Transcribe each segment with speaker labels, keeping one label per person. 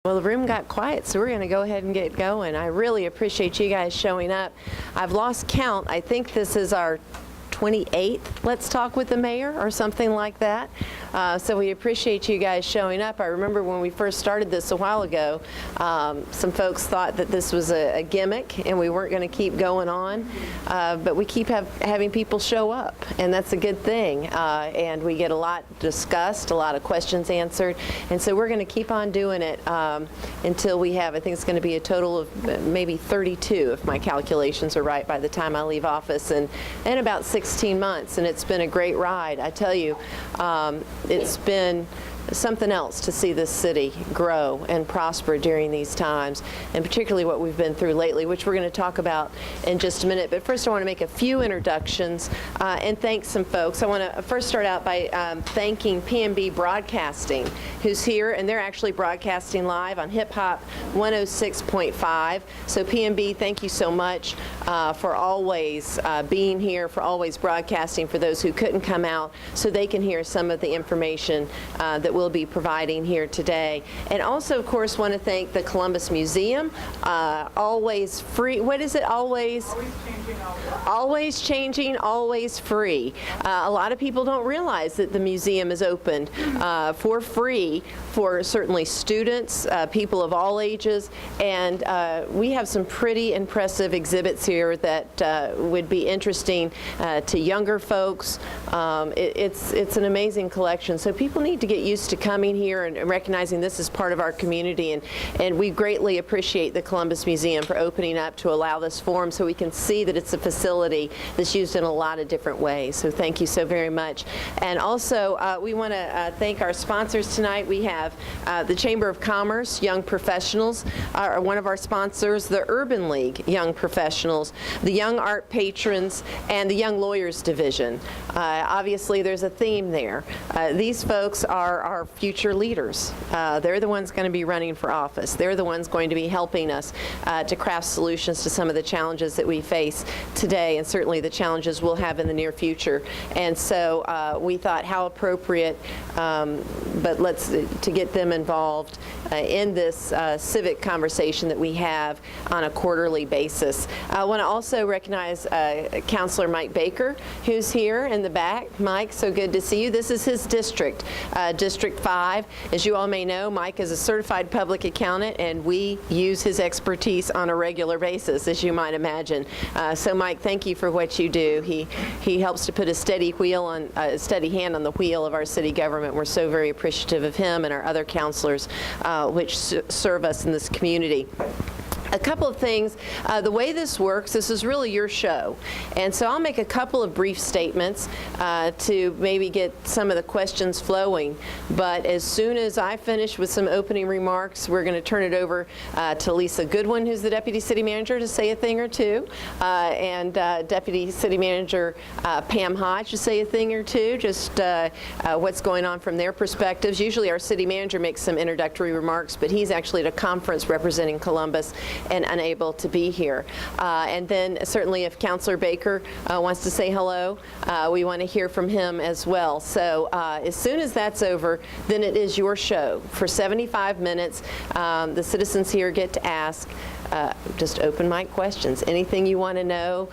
Speaker 1: Well, the room got quiet, so we're going to go ahead and get going. I really appreciate you guys showing up. I've lost count. I think this is our 28th Let's Talk with the Mayor or something like that. So we appreciate you guys showing up. I remember when we first started this a while ago, some folks thought that this was a gimmick and we weren't going to keep going on, but we keep having people show up, and that's a good thing. And we get a lot discussed, a lot of questions answered, and so we're going to keep on doing it until we have, I think it's going to be a total of maybe 32, if my calculations are right, by the time I leave office, and about 16 months, and it's been a great ride. I tell you, it's been something else to see this city grow and prosper during these times, and particularly what we've been through lately, which we're going to talk about in just a minute. But first I want to make a few introductions and thank some folks. I want to first start out by thanking PNB Broadcasting, who's here, and they're actually broadcasting live on Hip Hop 106.5. So PNB, thank you so much for always being here, for always broadcasting for those who couldn't come out, so they can hear some of the information that we'll be providing here today. And also, of course, want to thank the Columbus Museum, always free. What is it? Always changing, always free. A lot of people don't realize that the museum is opened for free for certainly students, people of all ages, and we have some pretty impressive exhibits here that would be interesting to younger folks. It's an amazing collection, so people need to get used to coming here and recognizing this is part of our community, and we greatly appreciate the Columbus Museum for opening up to allow this forum so we can see that it's a facility that's used in a lot of different ways. So thank you so very much. And also we want to thank our sponsors tonight. We have the Chamber of Commerce Young Professionals are one of our sponsors, the Urban League Young Professionals, the Young Art Patrons, and the Young Lawyers Division. Obviously there's a theme there. These folks are our future leaders. They're the ones going to be running for office. They're the ones going to be helping us to craft solutions to some of the challenges that we face today, and certainly the challenges we'll have in the near future. And so we thought how appropriate, but to get them involved in this civic conversation that we have on a quarterly basis. I want to also recognize Councilor Mike Baker, who's here in the back. Mike, so good to see you. This is his district, District 5. As you all may know, Mike is a certified public accountant, and we use his expertise on a regular basis, as you might imagine. So Mike, thank you for what you do. He helps to put a steady hand on the wheel of our city government. We're so very appreciative of him and our other counselors which serve us in this community. A couple of things. The way this works, this is really your show, and so I'll make a couple of brief statements to maybe get some of the questions flowing, but as soon as I finish with some opening remarks, we're going to turn it over to Lisa Goodwin, who's the Deputy City Manager, to say a thing or two, and Deputy City Manager Pam Hodge to say a thing or two, just what's going on from their perspectives. Usually our City Manager makes some introductory remarks, but he's actually at a conference representing Columbus and unable to be here. And then certainly if Councilor Baker wants to say hello, we want to hear from him as well. So as soon as that's over, then it is your show. For 75 minutes, the citizens here get to ask just open mic questions. Anything you want to know.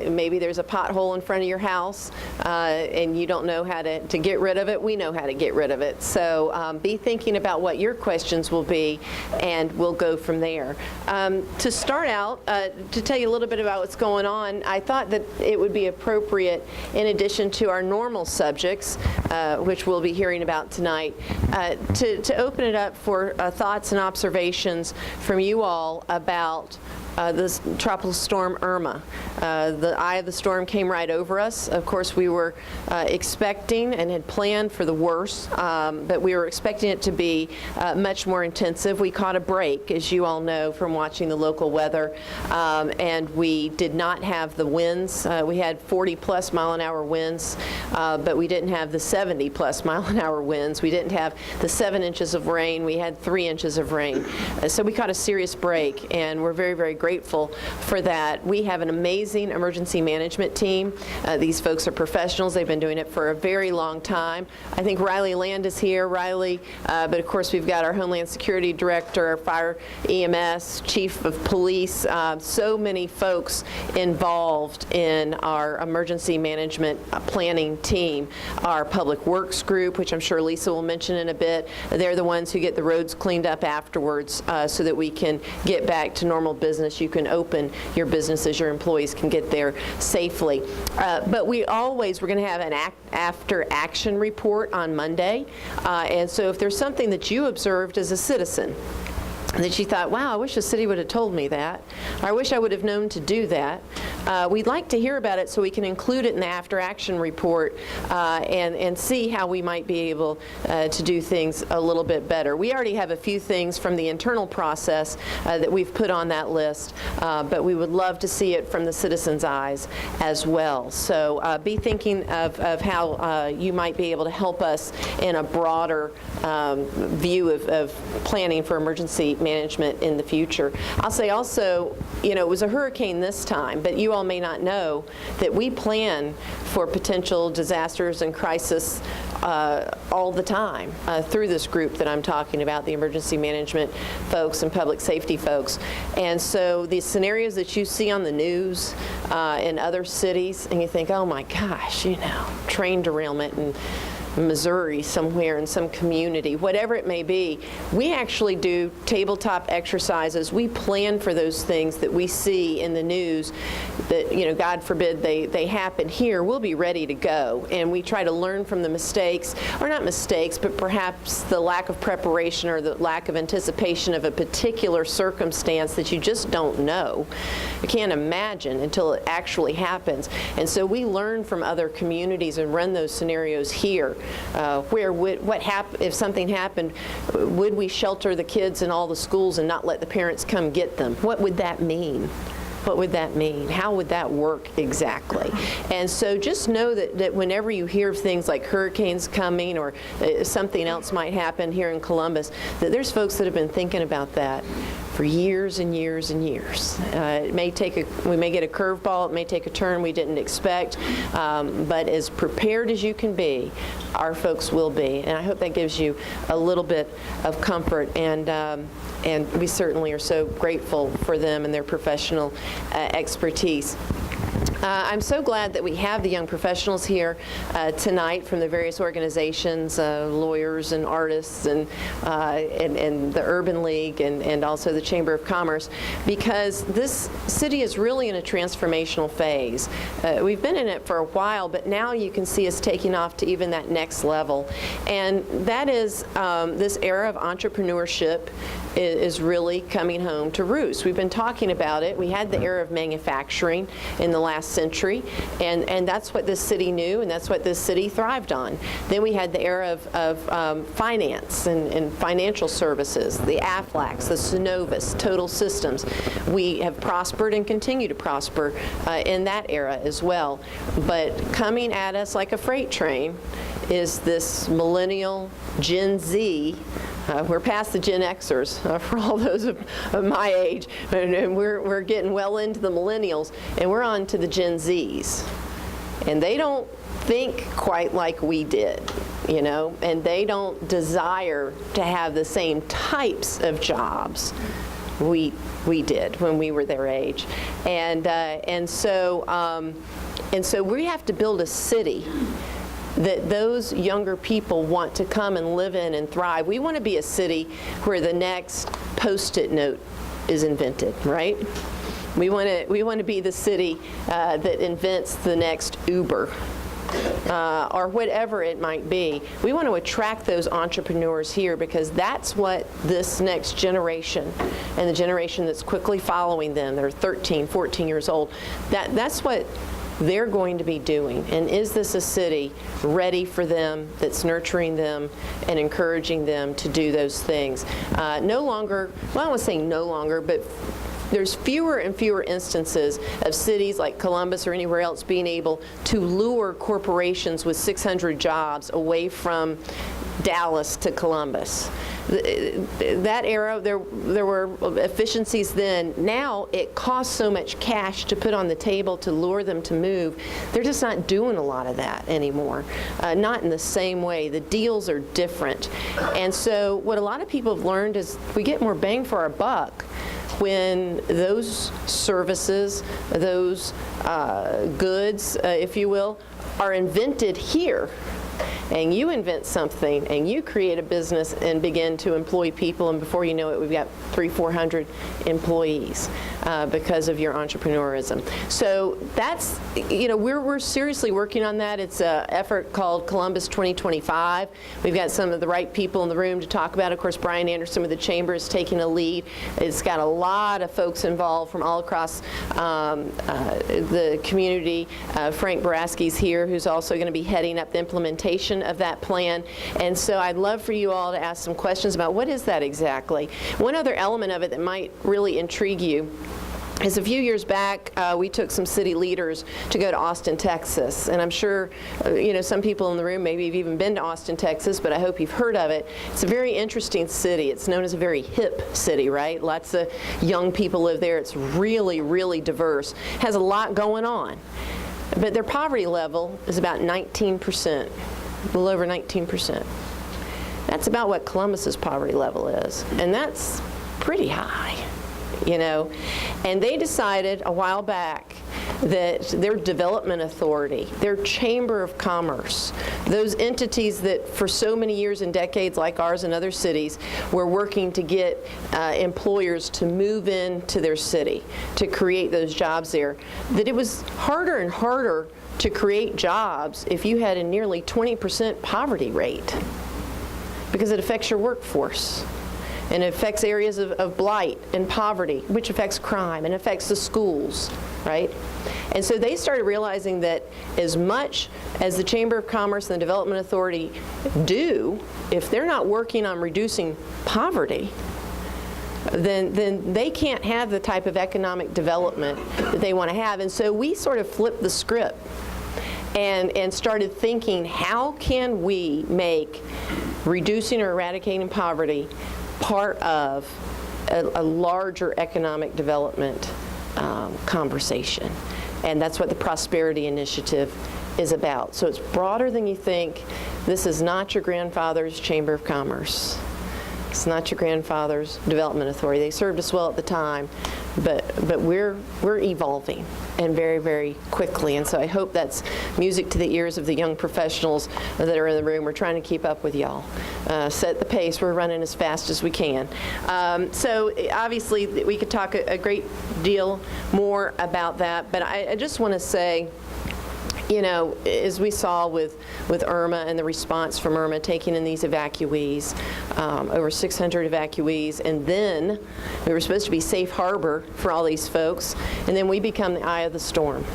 Speaker 1: Maybe there's a pothole in front of your house and you don't know how to get rid of it. We know how to get rid of it. So be thinking about what your questions will be, and we'll go from there. To start out, to tell you a little bit about what's going on, I thought that it would be appropriate, in addition to our normal subjects, which we'll be hearing about tonight, to open it up for thoughts and observations from you all about this tropical storm Irma. The eye of the storm came right over us. Of course, we were expecting and had planned for the worst, but we were expecting it to be much more intensive. We caught a break, as you all know from watching the local weather, and we did not have the winds. We had 40-plus mile-an-hour winds, but we didn't have the 70-plus mile-an-hour winds. We didn't have the 7 inches of rain. We had 3 inches of rain. So we caught a serious break, week, and we're very, very grateful for that. We have an amazing emergency management team. These folks are professionals. They've been doing it for a very long time. I think Riley Land is here. Riley, but of course we've got our Homeland Security Director, our Fire EMS, Chief of Police, so many folks involved in our emergency management planning team. Our Public Works group, which I'm sure Lisa will mention in a bit, they're the ones who get the roads cleaned up afterwards so that we can get back to normal business. You can open your businesses, your employees can get there safely. But we're going to have an after action report on Monday. And so if there's something that you observed as a citizen that you thought, wow, I wish the city would have told me that, or I wish I would have known to do that, we'd like to hear about it so we can include it in the after action report and see how we might be able to do things a little bit better. We already have a few things from the internal process that we've put on that list, but we would love to see it from the citizens' eyes as well. So be thinking of how you might be able to help us in a broader view of planning for emergency management in the future. I'll say also, it was a hurricane this time, but you all may not know that we plan for potential disasters and crisis all the time through this group that I'm talking about, the emergency management folks and public safety folks. And so the scenarios that you see on the news in other cities, and you think, oh my gosh, train derailment in Missouri somewhere in some community, whatever it may be, we actually do tabletop exercises. We plan for those things that we see in the news that, God forbid they happen here. We'll be ready to go. And we try to learn from the mistakes, or not mistakes, but perhaps the lack of preparation or the lack of anticipation of a particular circumstance that you just don't know. You can't imagine until it actually happens. And so we learn from other communities and run those scenarios here. If something happened, would we shelter the kids in all the schools and not let the parents come get them? What would that mean? What would that mean? How would that work exactly? And so just know that whenever you hear of things like hurricanes coming or something else might happen here in Columbus, that there's folks that have been thinking about that for years and years and years. We may get a curveball, it may take a turn we didn't expect, but as prepared as you can be, our folks will be. And I hope that gives you a little bit of comfort, and we certainly are so grateful for them and their professional expertise. I'm so glad that we have the young professionals here tonight from the various organizations, lawyers and artists and the Urban League and also the Chamber of Commerce, because this city is really in a transformational phase. We've been in it for a while, but now you can see us taking off to even that next level. And that is this era of entrepreneurship is really coming home to roost. We've been talking about it. We had the era of manufacturing in the last century, and that's what this city knew, and that's what this city thrived on. Then we had the era of finance and financial services, the Aflacs, the Synovus, Total Systems. We have prospered and continue to prosper in that era as well. But coming at us like a freight train is this millennial Gen Z. We're past the Gen Xers for all those of my age, and we're getting well into the millennials, and we're on to the Gen Zs. And they don't think quite like we did, and they don't desire to have the same types of jobs we did when we were their age. And so we have to build a city that those younger people want to come and live in and thrive. We want to be a city where the next Post-it note is invented, right? We want to be the city that invents the next Uber. Or whatever it might be. We want to attract those entrepreneurs here, because that's what this next generation and the generation that's quickly following them, they're 13, 14 years old, that's what they're going to be doing. And is this a city ready for them, that's nurturing them and encouraging them to do those things? No longer, well, I don't want to say no longer, but there's fewer and fewer instances of cities like Columbus or anywhere else being able to lure corporations with 600 jobs away from Dallas to Columbus. that era, there were efficiencies then. Now it costs so much cash to put on the table to lure them to move. They're just not doing a lot of that anymore, not in the same way. The deals are different. And so what a lot of people have learned is we get more bang for our buck when those services, those goods, if you will, are invented here. And you invent something, and you create a business and begin to employ people, and before you know it, we've got 300-400 employees because of your entrepreneurism. So that's, we're seriously working on that. It's an effort called Columbus 2025. We've got some of the right people in the room to talk about. Of course, Brian Anderson with the Chamber is taking a lead. It's got a lot of folks involved from all across the community. Frank Boraski's here, who's also going to be heading up the implementation of that plan. And so I'd love for you all to ask some questions about what is that exactly. One other element of it that might really intrigue you is a few years back, we took some city leaders to go to Austin, Texas. And I'm sure, some people in the room maybe have even been to Austin, Texas, but I hope you've heard of it. It's a very interesting city. It's known as a very hip city, right? Lots of young people live there. It's really, really diverse. Has a lot going on. But their poverty level is about 19%, a little over 19%. That's about what Columbus's poverty level is. And that's pretty high. And they decided a while back that their development authority, their Chamber of Commerce, those entities that for so many years and decades, like ours and other cities, were working to get employers to move into their city, to create those jobs there, that it was harder and harder to create jobs if you had a nearly 20% poverty rate, because it affects your workforce. And it affects areas of blight and poverty, which affects crime and affects the schools, right? And so they started realizing that as much as the Chamber of Commerce and the Development Authority do, if they're not working on reducing poverty, then they can't have the type of economic development that they want to have. And so we sort of flipped the script and started thinking, how can we make reducing or eradicating poverty part of a larger economic development conversation? And that's what the Prosperity Initiative is about. So it's broader than you think. This is not your grandfather's Chamber of Commerce. It's not your grandfather's Development Authority. They served us well at the time, but we're evolving, and very, very quickly. And so I hope that's music to the ears of the young professionals that are in the room. We're trying to keep up with y'all. Set the pace. We're running as fast as we can. So obviously we could talk a great deal more about that, but I just want to say, as we saw with Irma and the response from Irma taking in these evacuees, over 600 evacuees, and then we were supposed to be safe harbor for all these folks, and then we become the eye of the storm.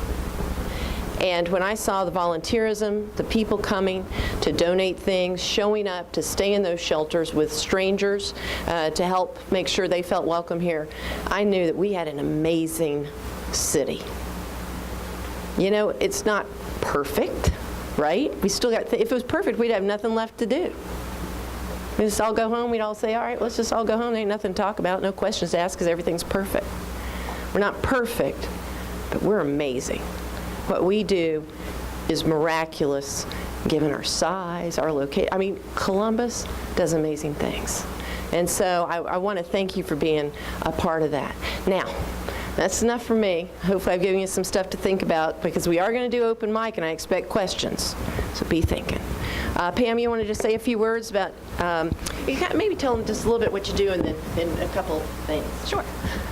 Speaker 1: And when I saw the volunteerism, the people coming to donate things, showing up to stay in those shelters with strangers to help make sure they felt welcome here, I knew that we had an amazing city. It's not perfect, right? We still got, if it was perfect, we'd have nothing left to do. We'd just all go home, we'd all say, all right, let's just all go home. There ain't nothing to talk about, no questions to ask because everything's perfect. We're not perfect, but we're amazing. What we do is miraculous given our size, our location. Columbus does amazing things. And so I want to thank you for being a part of that. Now, that's enough for me. Hopefully I've given you some stuff to think about, because we are going to do open mic and I expect questions. So be thinking. Pam, you want to just say a few words about, you can maybe tell them just a little bit what you do and then a couple things.
Speaker 2: Sure.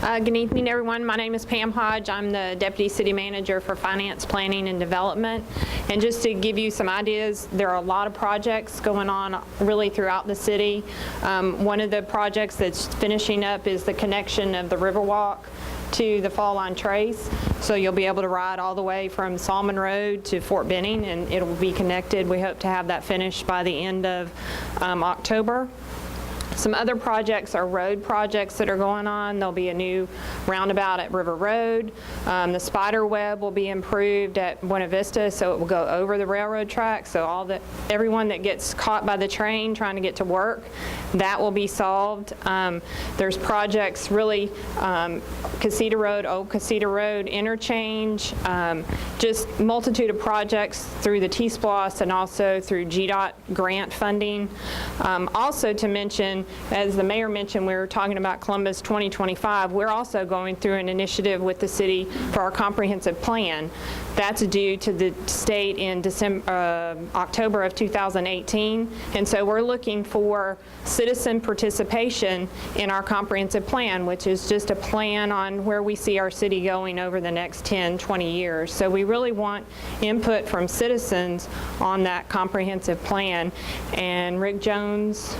Speaker 2: Good evening, everyone. My name is Pam Hodge. I'm the Deputy City Manager for Finance, Planning, and Development. And just to give you some ideas, there are a lot of projects going on really throughout the city. One of the projects that's finishing up is the connection of the Riverwalk to the Fall Line Trace. So you'll be able to ride all the way from Salmon Road to Fort Benning, and it'll be connected. We hope to have that finished by the end of October. Some other projects are road projects that are going on. There'll be a new roundabout at River Road. The spider web will be improved at Buena Vista, so it will go over the railroad track. So everyone that gets caught by the train trying to get to work, that will be solved. There's projects really, Casita Road, Old Casita Road interchange, just multitude of projects through the T-SPLOST and also through GDOT grant funding. Also to mention, as the mayor mentioned, we were talking about Columbus 2025. We're also going through an initiative with the city for our comprehensive plan. That's due to the state in October of 2018. And so we're looking for citizen participation in our comprehensive plan, which is just a plan on where we see our city going over the next 10, 20 years. So we really want input from citizens on that comprehensive plan. And Rick Jones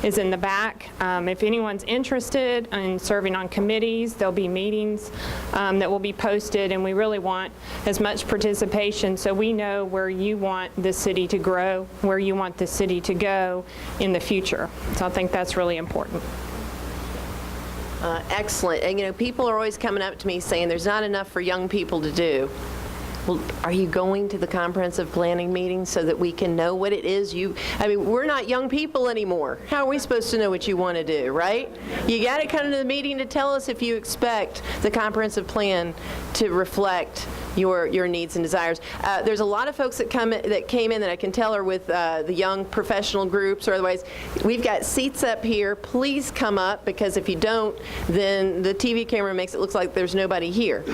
Speaker 2: is in the back. If anyone's interested in serving on committees, there'll be meetings that will be posted, and we really want as much participation so we know where you want the city to grow, where you want the city to go in the future. So I think that's really important.
Speaker 1: Excellent. And people are always coming up to me saying there's not enough for young people to do. Well, are you going to the comprehensive planning meeting so that we can know what it is we're not young people anymore. How are we supposed to know what you want to do, right? You got to come to the meeting to tell us if you expect the comprehensive plan to reflect your needs and desires. There's a lot of folks that came in that I can tell are with the young professional groups or otherwise. We've got seats up here. Please come up, because if you don't, then the TV camera makes it look like there's nobody here.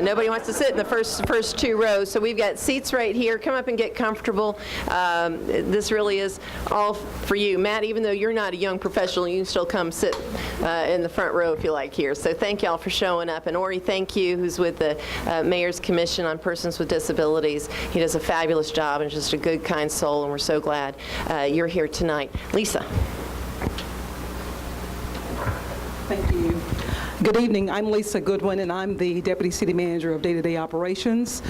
Speaker 1: Nobody wants to sit in the first two rows, so we've got seats right here. Come up and get comfortable. This really is all for you. Matt, even though you're not a young professional, you can still come sit in the front row if you like here. So thank y'all for showing up. And Ori, thank you, who's with the Mayor's Commission on Persons with Disabilities. He does a fabulous job and just a good, kind soul, and we're so glad you're here tonight. Lisa.
Speaker 3: Thank you. Good evening. I'm Lisa Goodwin, and I'm the Deputy City Manager of Day-to-Day Operations.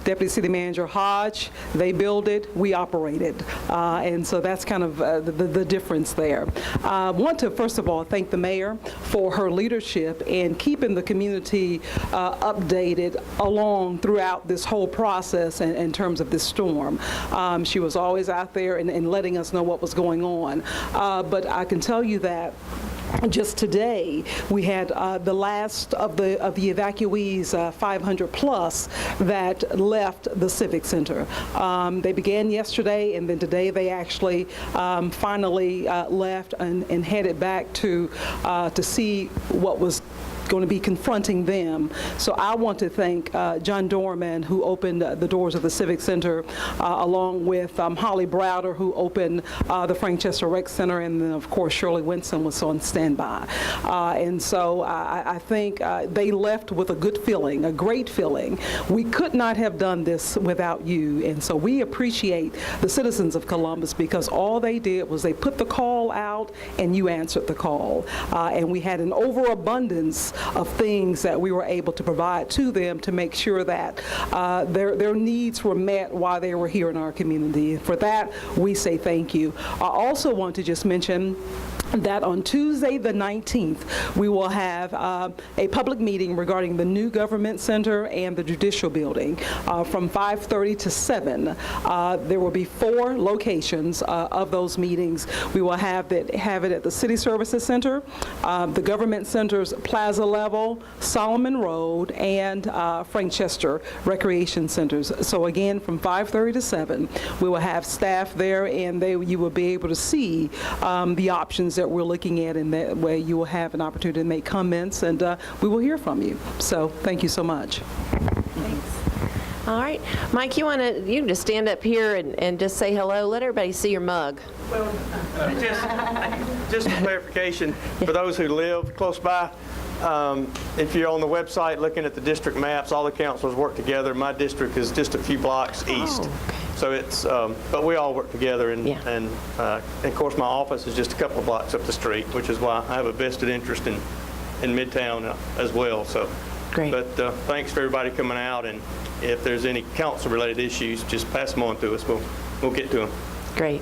Speaker 3: Deputy City Manager Hodge, they build it, we operate it. And so that's kind of the difference there. I want to, first of all, thank the mayor for her leadership in keeping the community updated along throughout this whole process in terms of this storm. She was always out there and letting us know what was going on. But I can tell you that just today, we had the last of the evacuees, 500 plus, that left the Civic Center. They began yesterday, and then today they actually finally left and headed back to see what was going to be confronting them. So I want to thank John Dorman, who opened the doors of the Civic Center, along with Holly Browder, who opened the Frank Chester Rec Center, and then of course Shirley Winston was on standby. And so I think they left with a good feeling, a great feeling. We could not have done this without you, and so we appreciate the citizens of Columbus, because all they did was they put the call out and you answered the call. And we had an overabundance of things that we were able to provide to them to make sure that their needs were met while they were here in our community. For that, we say thank you. I also want to just mention that on Tuesday the 19th, we will have a public meeting regarding the new government center and the judicial building from 5:30 to 7. There will be 4 locations of those meetings. We will have it at the City Services Center, the Government Center's Plaza level, Solomon Road, and Frank Chester Recreation Centers. So again, from 5:30 to 7, we will have staff there, and you will be able to see the options that we're looking at, and that way you will have an opportunity to make comments, and we will hear from you. So thank you so much.
Speaker 1: Thanks. All right. Mike, you can just stand up here and just say hello. Let everybody see your mug.
Speaker 4: Well, just for clarification, for those who live close by, if you're on the website looking at the district maps, all the councilors work together. My district is just a few blocks east.
Speaker 1: Oh, okay.
Speaker 4: So it's, but we all work together, and of course my office is just a couple of blocks up the street, which is why I have a vested interest in Midtown as well. So,
Speaker 1: great.
Speaker 4: But thanks for everybody coming out, and if there's any council-related issues, just pass them on to us. We'll get to them.
Speaker 1: Great.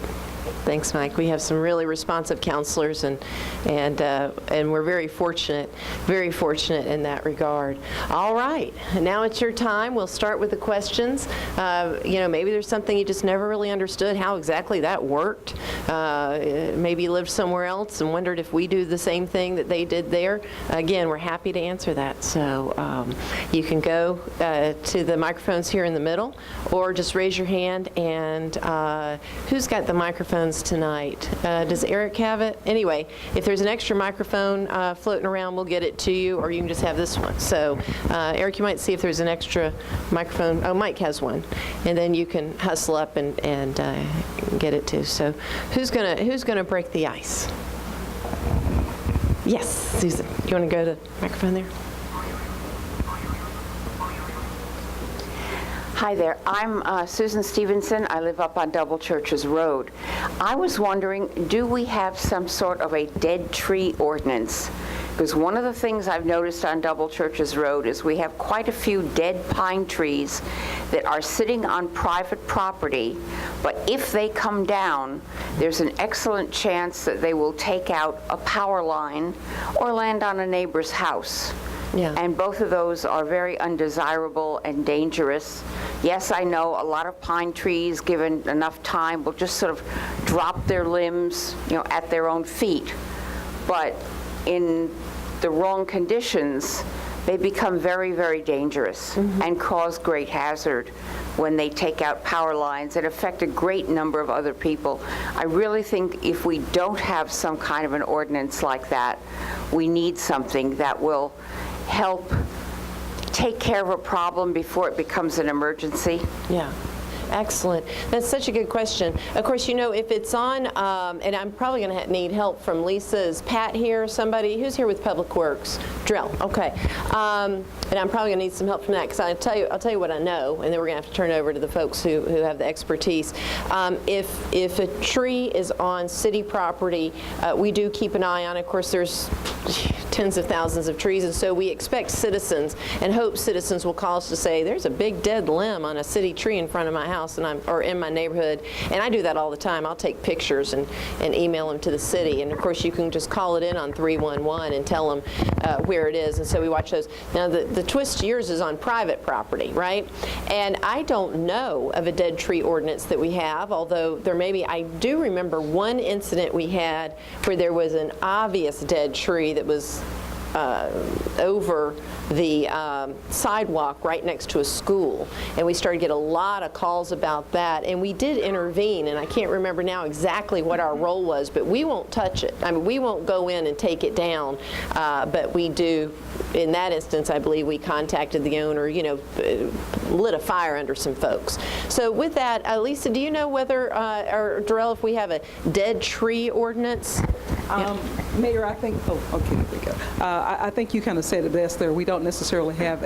Speaker 1: Thanks, Mike. We have some really responsive counselors, and we're very fortunate in that regard. All right, now it's your time. We'll start with the questions. Maybe there's something you just never really understood how exactly that worked. Maybe you lived somewhere else and wondered if we do the same thing that they did there. Again, we're happy to answer that. So you can go to the microphones here in the middle, or just raise your hand. And who's got the microphones tonight? Does Eric have it? Anyway, if there's an extra microphone floating around, we'll get it to you, or you can just have this one. So Eric, you might see if there's an extra microphone. Oh, Mike has one, and then you can hustle up and get it too. So who's gonna break the ice? Yes, Susan. You want to go to the microphone there?
Speaker 5: Hi there, I'm Susan Stevenson. I live up on Double Churches Road. I was wondering, do we have some sort of a dead tree ordinance? Because one of the things I've noticed on Double Churches Road is we have quite a few dead pine trees that are sitting on private property, but if they come down, there's an excellent chance that they will take out a power line or land on a neighbor's house.
Speaker 1: Yeah.
Speaker 5: And both of those are very undesirable and dangerous. Yes, I know a lot of pine trees, given enough time, will just sort of drop their limbs, at their own feet. But in the wrong conditions, they become very, very dangerous and cause great hazard when they take out power lines and affect a great number of other people. I really think if we don't have some kind of an ordinance like that, we need something that will help take care of a problem before it becomes an emergency.
Speaker 1: Yeah. Excellent. That's such a good question. Of course, if it's on, and I'm probably going to need help from Lisa. Is Pat here? Somebody who's here with Public Works? Drill. Okay. And I'm probably going to need some help from that, because I'll tell you what I know, and then we're going to have to turn it over to the folks who have the expertise. If a tree is on city property, we do keep an eye on it. Of course, there's tens of thousands of trees, and so we expect citizens and hope citizens will call us to say, there's a big dead limb on a city tree in front of my house or in my neighborhood, and I do that all the time. I'll take pictures and email them to the city, and of course you can just call it in on 311 and tell them where it is, and so we watch those. Now the twist to yours is on private property, right? And I don't know of a dead tree ordinance that we have, although there may be. I do remember one incident we had where there was an obvious dead tree that was over the sidewalk right next to a school, and we started to get a lot of calls about that, and we did intervene, and I can't remember now exactly what our role was, but we won't touch it. I mean, we won't go in and take it down, but we do. In that instance, I believe we contacted the owner, lit a fire under some folks. So with that, Lisa, do you know whether, or Darrell, if we have a dead tree ordinance?
Speaker 3: Mayor, I think, okay, there we go. I think you kind of said it best there. We don't necessarily have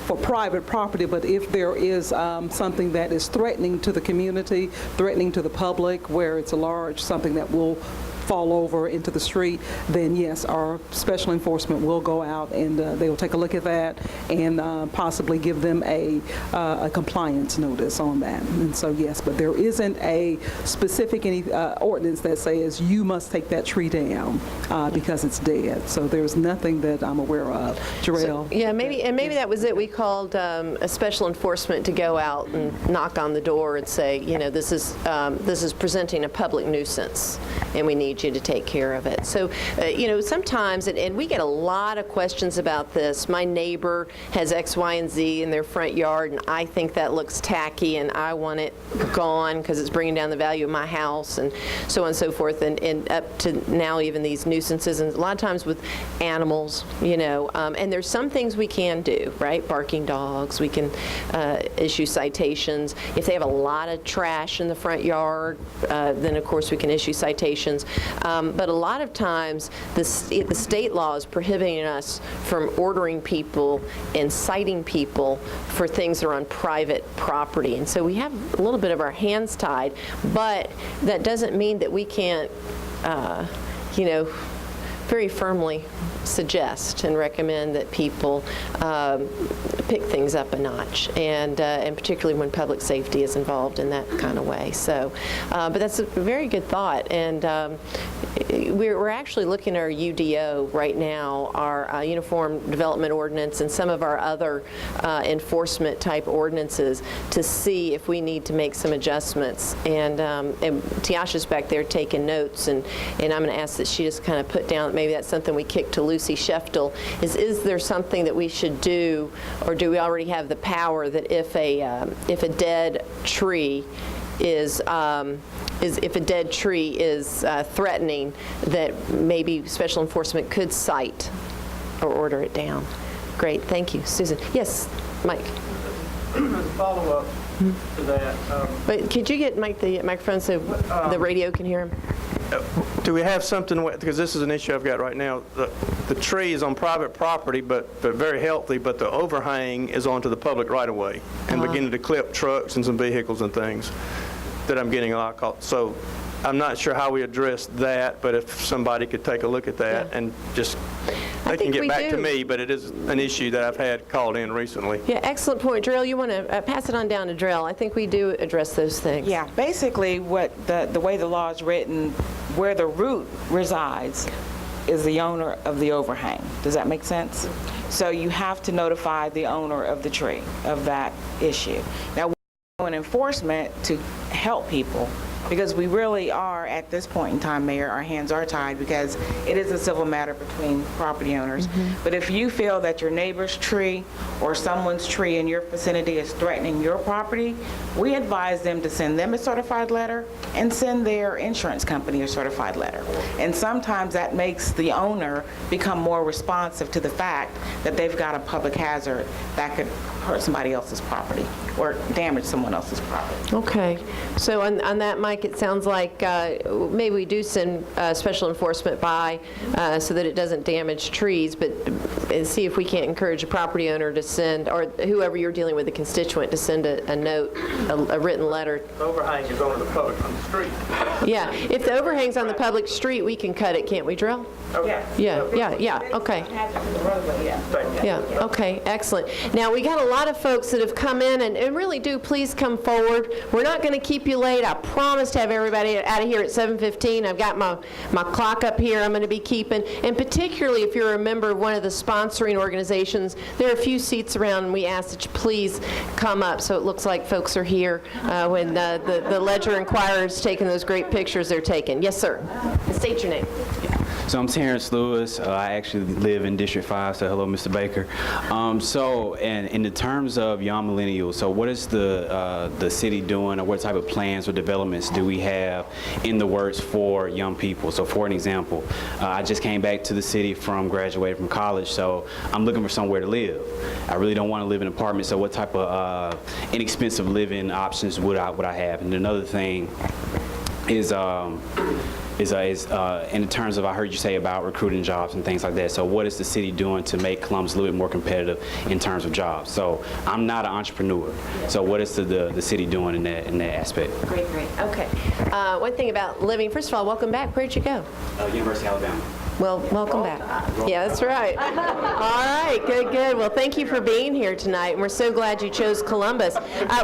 Speaker 3: for private property, but if there is something that is threatening to the community, threatening to the public, where it's something that will fall over into the street, then yes, our special enforcement will go out and they will take a look at that and possibly give them a compliance notice on that. And so yes, but there isn't a specific ordinance that says you must take that tree down because it's dead. So there's nothing that I'm aware of. Jarrell?
Speaker 1: Yeah, maybe that was it. We called a special enforcement to go out and knock on the door and say, this is presenting a public nuisance, and we need you to take care of it. So, sometimes, and we get a lot of questions about this. My neighbor has X, Y, and Z in their front yard, and I think that looks tacky, and I want it gone because it's bringing down the value of my house, and so on and so forth, and up to now even these nuisances, and a lot of times with animals, and there's some things we can do, right? Barking dogs, we can issue citations. If they have a lot of trash in the front yard, then of course we can issue citations. But a lot of times, the state law is prohibiting us from ordering people and citing people for things that are on private property. And so we have a little bit of our hands tied, but that doesn't mean that we can't, very firmly suggest and recommend that people pick things up a notch, and particularly when public safety is involved in that kind of way. So, but that's a very good thought, and we're actually looking at our UDO right now, our Uniform Development Ordinance, and some of our other enforcement type ordinances to see if we need to make some adjustments. And Tiasha's back there taking notes, and I'm going to ask that she just kind of put down, maybe that's something we kick to Lucy Sheftel, is there something that we should do, or do we already have the power that if a dead tree is if a dead tree is threatening, that maybe special enforcement could cite or order it down? Great, thank you. Susan. Yes, Mike.
Speaker 4: Follow-up to that.
Speaker 1: But could you get Mike the microphone so the radio can hear him?
Speaker 4: Do we have something, because this is an issue I've got right now, the tree is on private property, but very healthy, but the overhang is onto the public right-of-way and beginning to clip trucks and some vehicles and things that I'm getting a lot of calls. So I'm not sure how we address that, but if somebody could take a look at that and just, they can get back to me, but it is an issue that I've had called in recently.
Speaker 1: Yeah, excellent point. Drell, you want to pass it on down to Drell. I think we do address those things.
Speaker 6: Yeah, basically what the way the law is written, where the root resides is the owner of the overhang. Does that make sense? So you have to notify the owner of the tree of that issue. Now, we're doing enforcement to help people, because we really are, at this point in time, Mayor, our hands are tied because it is a civil matter between property owners. But if you feel that your neighbor's tree or someone's tree in your vicinity is threatening your property, we advise them to send them a certified letter and send their insurance company a certified letter. And sometimes that makes the owner become more responsive to the fact that they've got a public hazard that could hurt somebody else's property or damage someone else's property.
Speaker 1: Okay. So on that, Mike, it sounds like maybe we do send special enforcement by so that it doesn't damage trees, but see if we can't encourage a property owner to send, or whoever you're dealing with, a constituent, to send a note, a written letter.
Speaker 4: The overhang is on the public on the street.
Speaker 1: Yeah. If the overhang's on the public street, we can cut it, can't we, Drell? Yeah, okay. Yeah, okay, excellent. Now, we got a lot of folks that have come in, and really do please come forward. We're not going to keep you late. I promise to have everybody out of here at 7:15. I've got my clock up here I'm going to be keeping, and particularly if you're a member of one of the sponsoring organizations, there are a few seats around, and we ask that you please come up so it looks like folks are here when the Ledger Inquirer is taking those great pictures they're taking. Yes, sir. State your name.
Speaker 7: So I'm Terrence Lewis. I actually live in District 5, so hello, Mr. Baker. So, and in the terms of young millennials, so what is the city doing, or what type of plans or developments do we have in the works for young people? So for an example, I just came back to the city from graduating from college, so I'm looking for somewhere to live. I really don't want to live in an apartment, so what type of inexpensive living options would I have? And another thing is in terms of, I heard you say about recruiting jobs and things like that. So what is the city doing to make Columbus a little bit more competitive in terms of jobs? So I'm not an entrepreneur. So what is the city doing in that aspect?
Speaker 1: Great. Okay. One thing about living, first of all, welcome back. Where'd you go?
Speaker 7: University of Alabama.
Speaker 1: Well, welcome back. Yeah, that's right. All right, good. Well, thank you for being here tonight, and we're so glad you chose Columbus.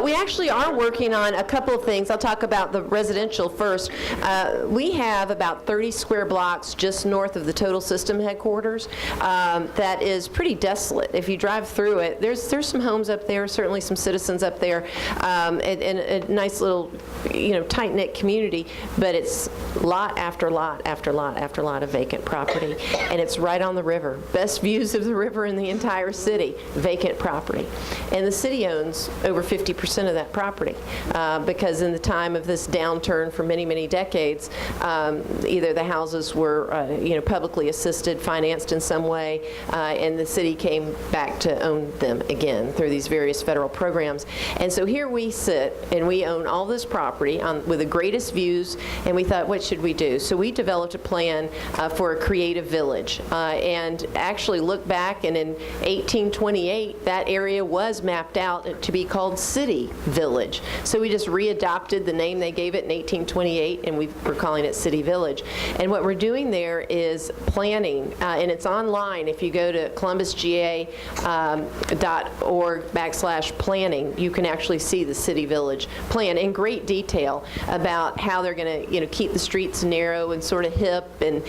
Speaker 1: We actually are working on a couple of things. I'll talk about the residential first. We have about 30 square blocks just north of the Total System headquarters that is pretty desolate. If you drive through it, there's some homes up there, certainly some citizens up there, and a nice little, tight-knit community, but it's lot after lot after lot after lot of vacant property, and it's right on the river. Best views of the river in the entire city, vacant property. And the city owns over 50% of that property because in the time of this downturn for many, many decades, either the houses were, publicly assisted, financed in some way, and the city came back to own them again through these various federal programs. And so here we sit, and we own all this property with the greatest views, and we thought, what should we do? So we developed a plan for a Creative Village. And actually look back, and in 1828, that area was mapped out to be called City Village. So we just readopted the name they gave it in 1828, and we're calling it City Village. And what we're doing there is planning, and it's online. If you go to columbusga.org/planning, you can actually see the City Village plan in great detail about how they're going to, keep the streets narrow and sort of hip, and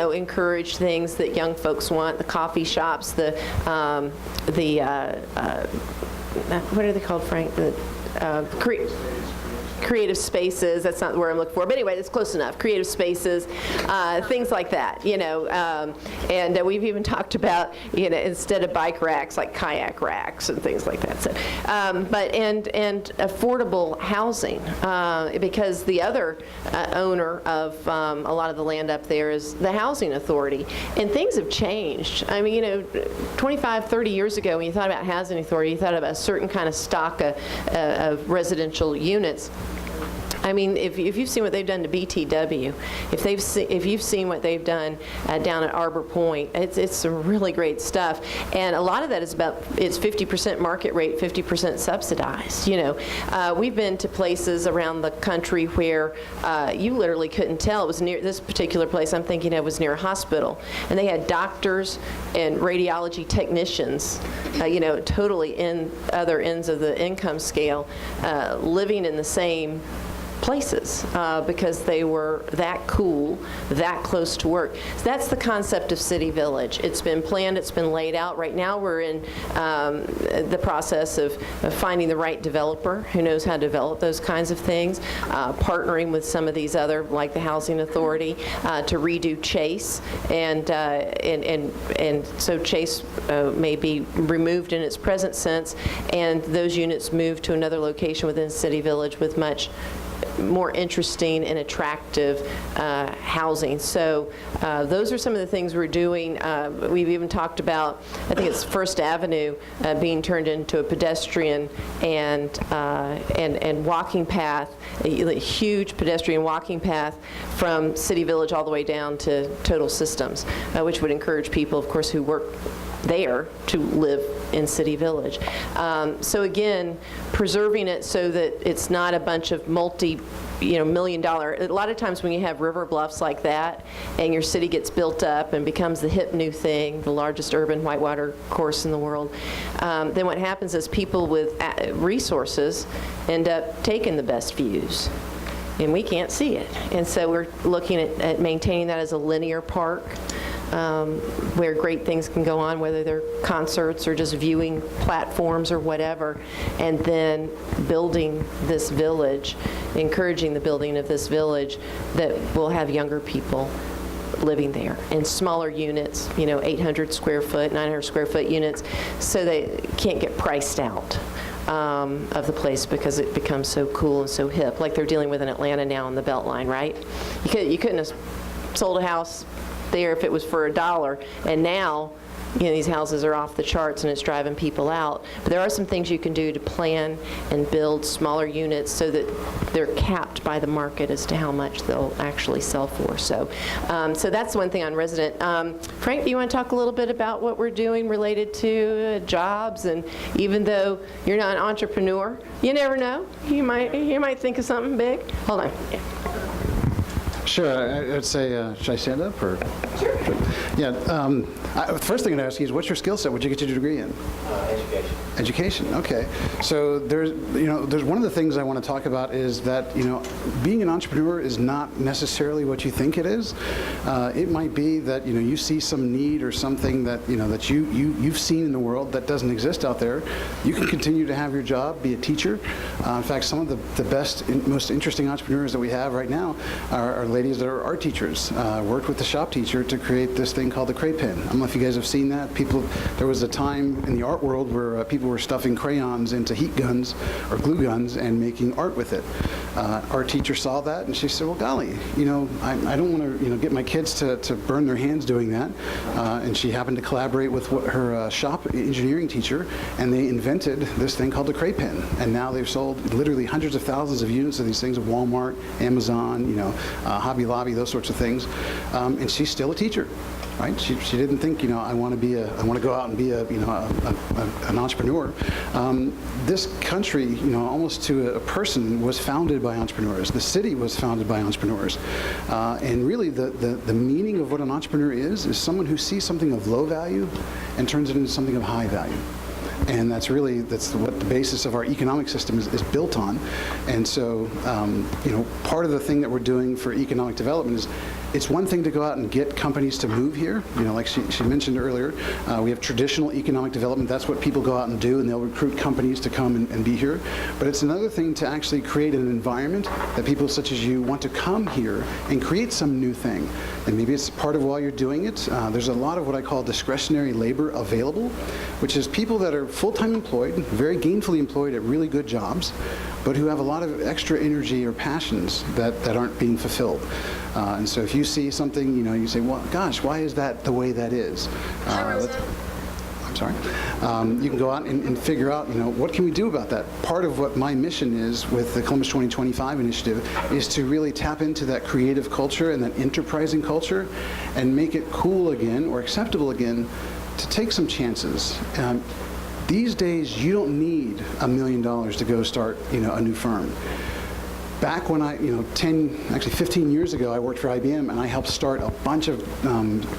Speaker 1: encourage things that young folks want, the coffee shops, what are they called, Frank? Creative spaces, that's not the word I'm looking for, but anyway, it's close enough. Creative spaces, things like that, and we've even talked about, instead of bike racks, like kayak racks and things like that. So, and affordable housing, because the other owner of a lot of the land up there is the Housing Authority, and things have changed. I mean, 25, 30 years ago, when you thought about Housing Authority, you thought about a certain kind of stock of residential units. I mean, if you've seen what they've done to BTW, if you've seen what they've done down at Arbor Point, it's some really great stuff. And a lot of that is it's 50% market rate, 50% subsidized. We've been to places around the country where you literally couldn't tell. It was near this particular place I'm thinking of was near a hospital, and they had doctors and radiology technicians, totally in other ends of the income scale, living in the same places because they were that cool, that close to work. So that's the concept of City Village. It's been planned, it's been laid out. Right now we're in the process of finding the right developer who knows how to develop those kinds of things, partnering with some of these other, like the Housing Authority, to redo Chase, and so Chase may be removed in its present sense, and those units moved to another location within City Village with much more interesting and attractive housing. So those are some of the things we're doing. We've even talked about, I think it's First Avenue being turned into a pedestrian and walking path, a huge pedestrian walking path from City Village all the way down to Total Systems, which would encourage people, of course, who work there to live in City Village. So again, preserving it so that it's not a bunch of multi-million-dollar. A lot of times when you have river bluffs like that and your city gets built up and becomes the hip new thing, the largest urban whitewater course in the world, then what happens is people with resources end up taking the best views, and we can't see it. And so we're looking at maintaining that as a linear park, where great things can go on, whether they're concerts or just viewing platforms or whatever, and then building this village, encouraging the building of this village that will have younger people living there in smaller units, 800 square foot, 900 square foot units, so they can't get priced out of the place because it becomes so cool and so hip, like they're dealing with in Atlanta now on the Beltline, right? You couldn't have sold a house there if it was for $1, and now these houses are off the charts and it's driving people out. But there are some things you can do to plan and build smaller units so that they're capped by the market as to how much they'll actually sell for. So that's one thing on resident. Frank, do you want to talk a little bit about what we're doing related to jobs? And even though you're not an entrepreneur, you never know. You might think of something big. Hold on. Yeah.
Speaker 8: Sure, I'd say, should I stand up or? Sure. Yeah, the first thing I'd ask you is, what's your skill set? What'd you get your degree in?
Speaker 9: Education.
Speaker 8: Education, okay. So there's one of the things I want to talk about is that, being an entrepreneur is not necessarily what you think it is. It might be that, you see some need or something that, that you've seen in the world that doesn't exist out there. You can continue to have your job, be a teacher. In fact, some of the best, most interesting entrepreneurs that we have right now are ladies that are art teachers, worked with the shop teacher to create this thing called the Cray Pen. I don't know if you guys have seen that. There was a time in the art world where people were stuffing crayons into heat guns or glue guns and making art with it. Our teacher saw that and she said, well, golly, I don't want to, get my kids to burn their hands doing that. And she happened to collaborate with her shop engineering teacher, and they invented this thing called the Cray Pen. And now they've sold literally hundreds of thousands of units of these things at Walmart, Amazon, Hobby Lobby, those sorts of things. And she's still a teacher. Right? She didn't think, I want to go out and be an entrepreneur. This country, almost to a person, was founded by entrepreneurs. The city was founded by entrepreneurs. And really, the meaning of what an entrepreneur is someone who sees something of low value and turns it into something of high value. And that's what the basis of our economic system is built on. And so, part of the thing that we're doing for economic development is, it's one thing to go out and get companies to move here. Like she mentioned earlier, we have traditional economic development. That's what people go out and do, and they'll recruit companies to come and be here. But it's another thing to actually create an environment that people such as you want to come here and create some new thing. And maybe it's part of while you're doing it. There's a lot of what I call discretionary labor available, which is people that are full-time employed, very gainfully employed at really good jobs, but who have a lot of extra energy or passions that aren't being fulfilled. And so if you see something, you say, well, gosh, why is that the way that is? I'm sorry. You can go out and figure out, what can we do about that? Part of what my mission is with the Columbus 2025 initiative is to really tap into that creative culture and that enterprising culture and make it cool again or acceptable again to take some chances. These days, you don't need $1 million to go start, a new firm. Back when 15 years ago, I worked for IBM, and I helped start a bunch of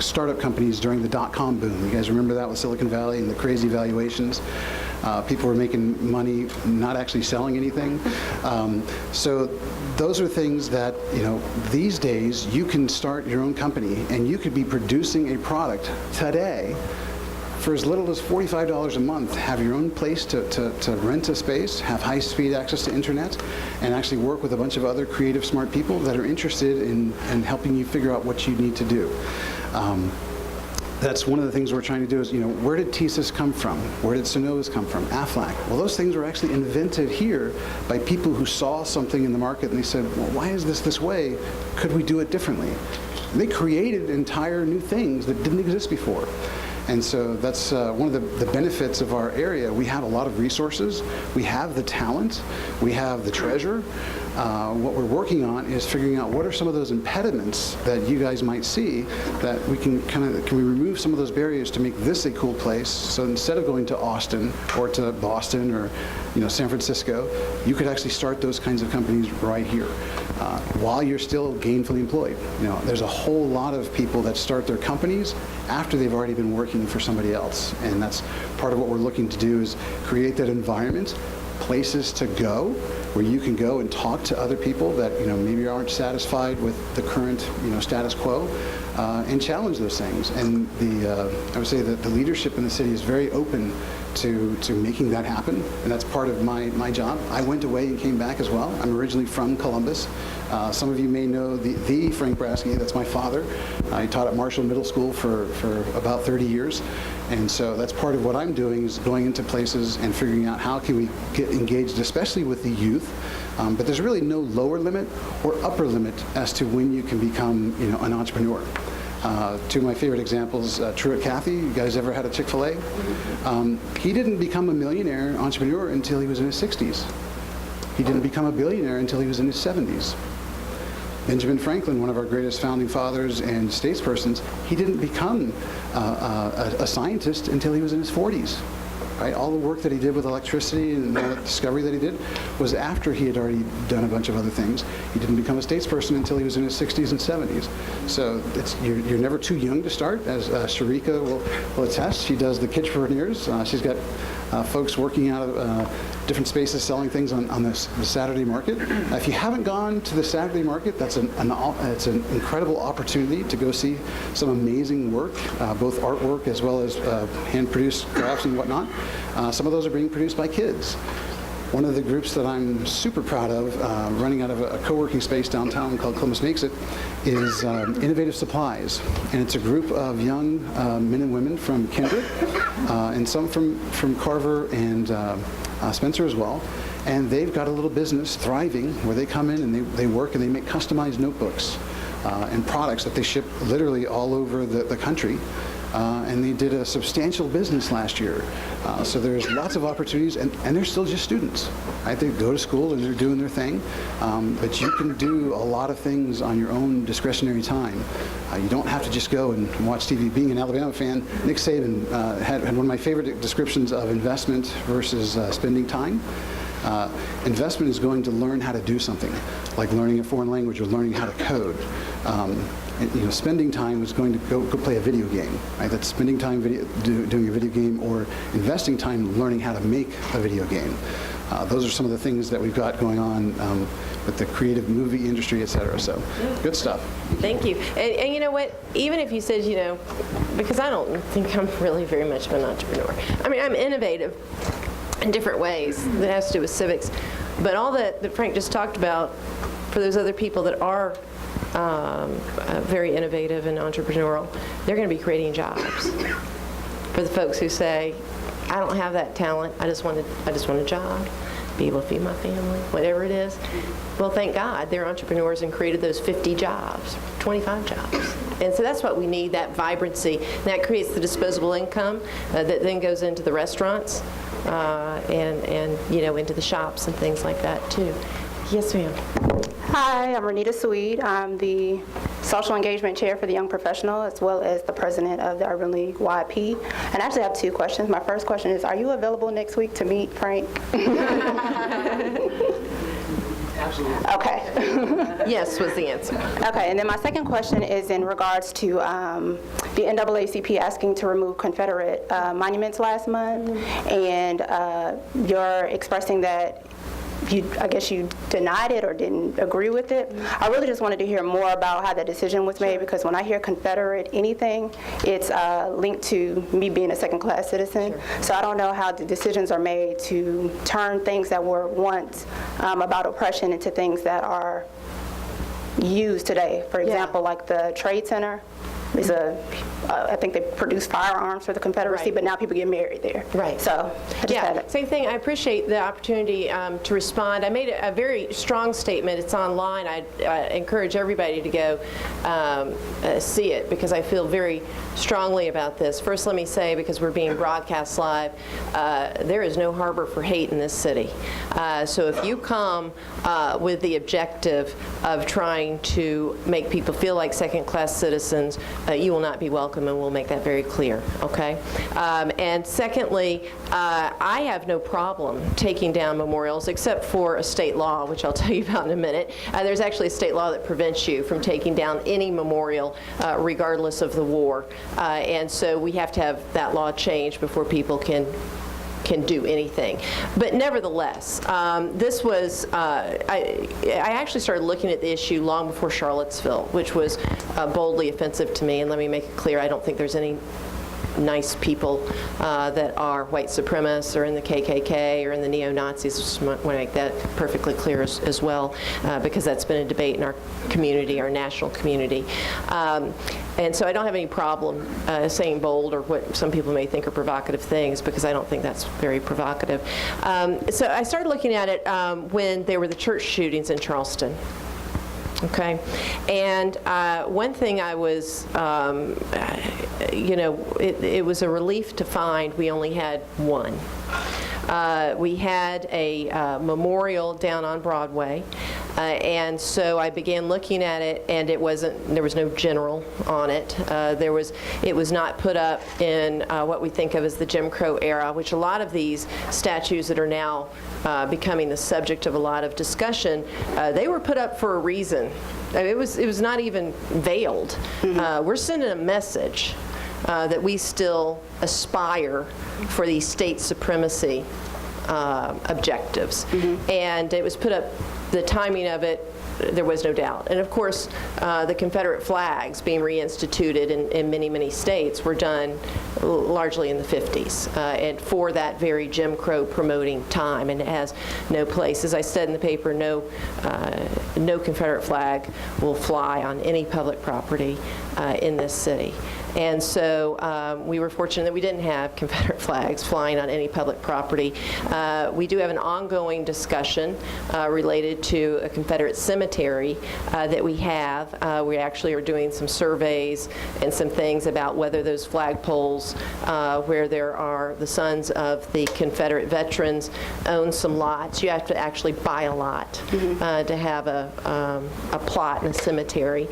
Speaker 8: startup companies during the dot-com boom. You guys remember that with Silicon Valley and the crazy valuations? People were making money not actually selling anything. So those are things that, these days, you can start your own company, and you could be producing a product today for as little as $45 a month, have your own place to rent a space, have high-speed access to internet, and actually work with a bunch of other creative, smart people that are interested in helping you figure out what you need to do. That's one of the things we're trying to do is, where did TSYS come from? Where did Synovus come from? Aflac. Well, those things were actually invented here by people who saw something in the market and they said, well, why is this way? Could we do it differently? And they created entire new things that didn't exist before. And so that's one of the benefits of our area. We have a lot of resources. We have the talent. We have the treasure. What we're working on is figuring out what are some of those impediments that you guys might see that we can we remove some of those barriers to make this a cool place. So instead of going to Austin or to Boston or San Francisco, you could actually start those kinds of companies right here while you're still gainfully employed. There's a whole lot of people that start their companies after they've already been working for somebody else, and that's part of what we're looking to do is create that environment, places to go where you can go and talk to other people that maybe aren't satisfied with the current status quo, and challenge those things. And I would say that the leadership in the city is very open to making that happen, and that's part of my job. I went away and came back as well. I'm originally from Columbus. Some of you may know the Frank Brasky. That's my father. I taught at Marshall Middle School for about 30 years. And so that's part of what I'm doing is going into places and figuring out how can we get engaged, especially with the youth. But there's really no lower limit or upper limit as to when you can become an entrepreneur. Two of my favorite examples, Truett Cathy. You guys ever had a Chick-fil-A? He didn't become a millionaire entrepreneur until he was in his 60s. He didn't become a billionaire until he was in his 70s. Benjamin Franklin, one of our greatest founding fathers and statespersons, he didn't become a scientist until he was in his 40s. Right? All the work that he did with electricity and the discovery that he did was after he had already done a bunch of other things. He didn't become a statesperson until he was in his 60s and 70s. So you're never too young to start, as Sharika will attest. She does the Kitchpreneurs. She's got folks working out of different spaces selling things on the Saturday market. If you haven't gone to the Saturday market, it's an incredible opportunity to go see some amazing work, both artwork as well as hand-produced crafts and whatnot. Some of those are being produced by kids. One of the groups that I'm super proud of, running out of a co-working space downtown called Columbus Makes It, is Innovative Supplies. And it's a group of young men and women from Kindred, and some from Carver and Spencer as well. And they've got a little business thriving where they come in and they work and they make customized notebooks and products that they ship literally all over the country. and they did a substantial business last year. So there's lots of opportunities, and they're still just students. Right? They go to school and they're doing their thing, but you can do a lot of things on your own discretionary time. You don't have to just go and watch TV. Being an Alabama fan, Nick Saban had one of my favorite descriptions of investment versus spending time. Investment is going to learn how to do something, like learning a foreign language or learning how to code. Spending time is going to go play a video game. Right? That's spending time doing a video game, or investing time learning how to make a video game. Those are some of the things that we've got going on with the creative movie industry, et cetera. So, good stuff.
Speaker 1: Thank you. And you know what? Even if you said, because I don't think I'm really very much of an entrepreneur. I mean, I'm innovative in different ways that has to do with civics. But all that Frank just talked about, for those other people that are very innovative and entrepreneurial, they're going to be creating jobs. For the folks who say, I don't have that talent, I just want a job, be able to feed my family, whatever it is. Well, thank God they're entrepreneurs and created those 50 jobs, 25 jobs. And so that's what we need, that vibrancy. And that creates the disposable income that then goes into the restaurants and into the shops and things like that too. Yes, ma'am.
Speaker 9: Hi, I'm Renita Sweed. I'm the Social Engagement Chair for the Young Professional, as well as the President of the Urban League YP. And I actually have two questions. My first question is, are you available next week to meet Frank? Absolutely. Okay.
Speaker 1: Yes was the answer.
Speaker 9: Okay, and then my second question is in regards to the NAACP asking to remove Confederate monuments last month, and you're expressing that I guess you denied it or didn't agree with it. I really just wanted to hear more about how the decision was made, because when I hear Confederate anything, it's linked to me being a second-class citizen. Sure. So I don't know how the decisions are made to turn things that were once about oppression into things that are used today. For example, like the Trade Center is I think they produce firearms for the Confederacy, right. But now people get married there.
Speaker 1: Right.
Speaker 9: So I just had it.
Speaker 1: Same thing. I appreciate the opportunity to respond. I made a very strong statement. It's online. I encourage everybody to go see it, because I feel very strongly about this. First, let me say, because we're being broadcast live, there is no harbor for hate in this city. So if you come with the objective of trying to make people feel like second-class citizens, you will not be welcome, and we'll make that very clear, okay? And secondly, I have no problem taking down memorials, except for a state law, which I'll tell you about in a minute. There's actually a state law that prevents you from taking down any memorial, regardless of the war. And so we have to have that law changed before people can do anything. But nevertheless, this was, I actually started looking at the issue long before Charlottesville, which was boldly offensive to me. And let me make it clear, I don't think there's any nice people that are white supremacists or in the KKK or in the neo-Nazis. Just want to make that perfectly clear as well, because that's been a debate in our community, our national community. And so I don't have any problem saying bold or what some people may think are provocative things, because I don't think that's very provocative. So I started looking at it when there were the church shootings in Charleston. Okay, and one thing I was, it was a relief to find we only had one. We had a memorial down on Broadway, and so I began looking at it, and there was no general on it. It was not put up in what we think of as the Jim Crow era, which a lot of these statues that are now becoming the subject of a lot of discussion, they were put up for a reason. I mean, it was not even veiled. We're sending a message that we still aspire for these state supremacy objectives. And it was put up, the timing of it, there was no doubt. And of course, the Confederate flags being reinstituted in many, many states were done largely in the 50s, and for that very Jim Crow promoting time, and it has no place. As I said in the paper, no Confederate flag will fly on any public property in this city. And so we were fortunate that we didn't have Confederate flags flying on any public property. We do have an ongoing discussion related to a Confederate cemetery that we have. We actually are doing some surveys and some things about whether those flagpoles where there are the sons of the Confederate veterans own some lots. You have to actually buy a lot to have a plot in a cemetery,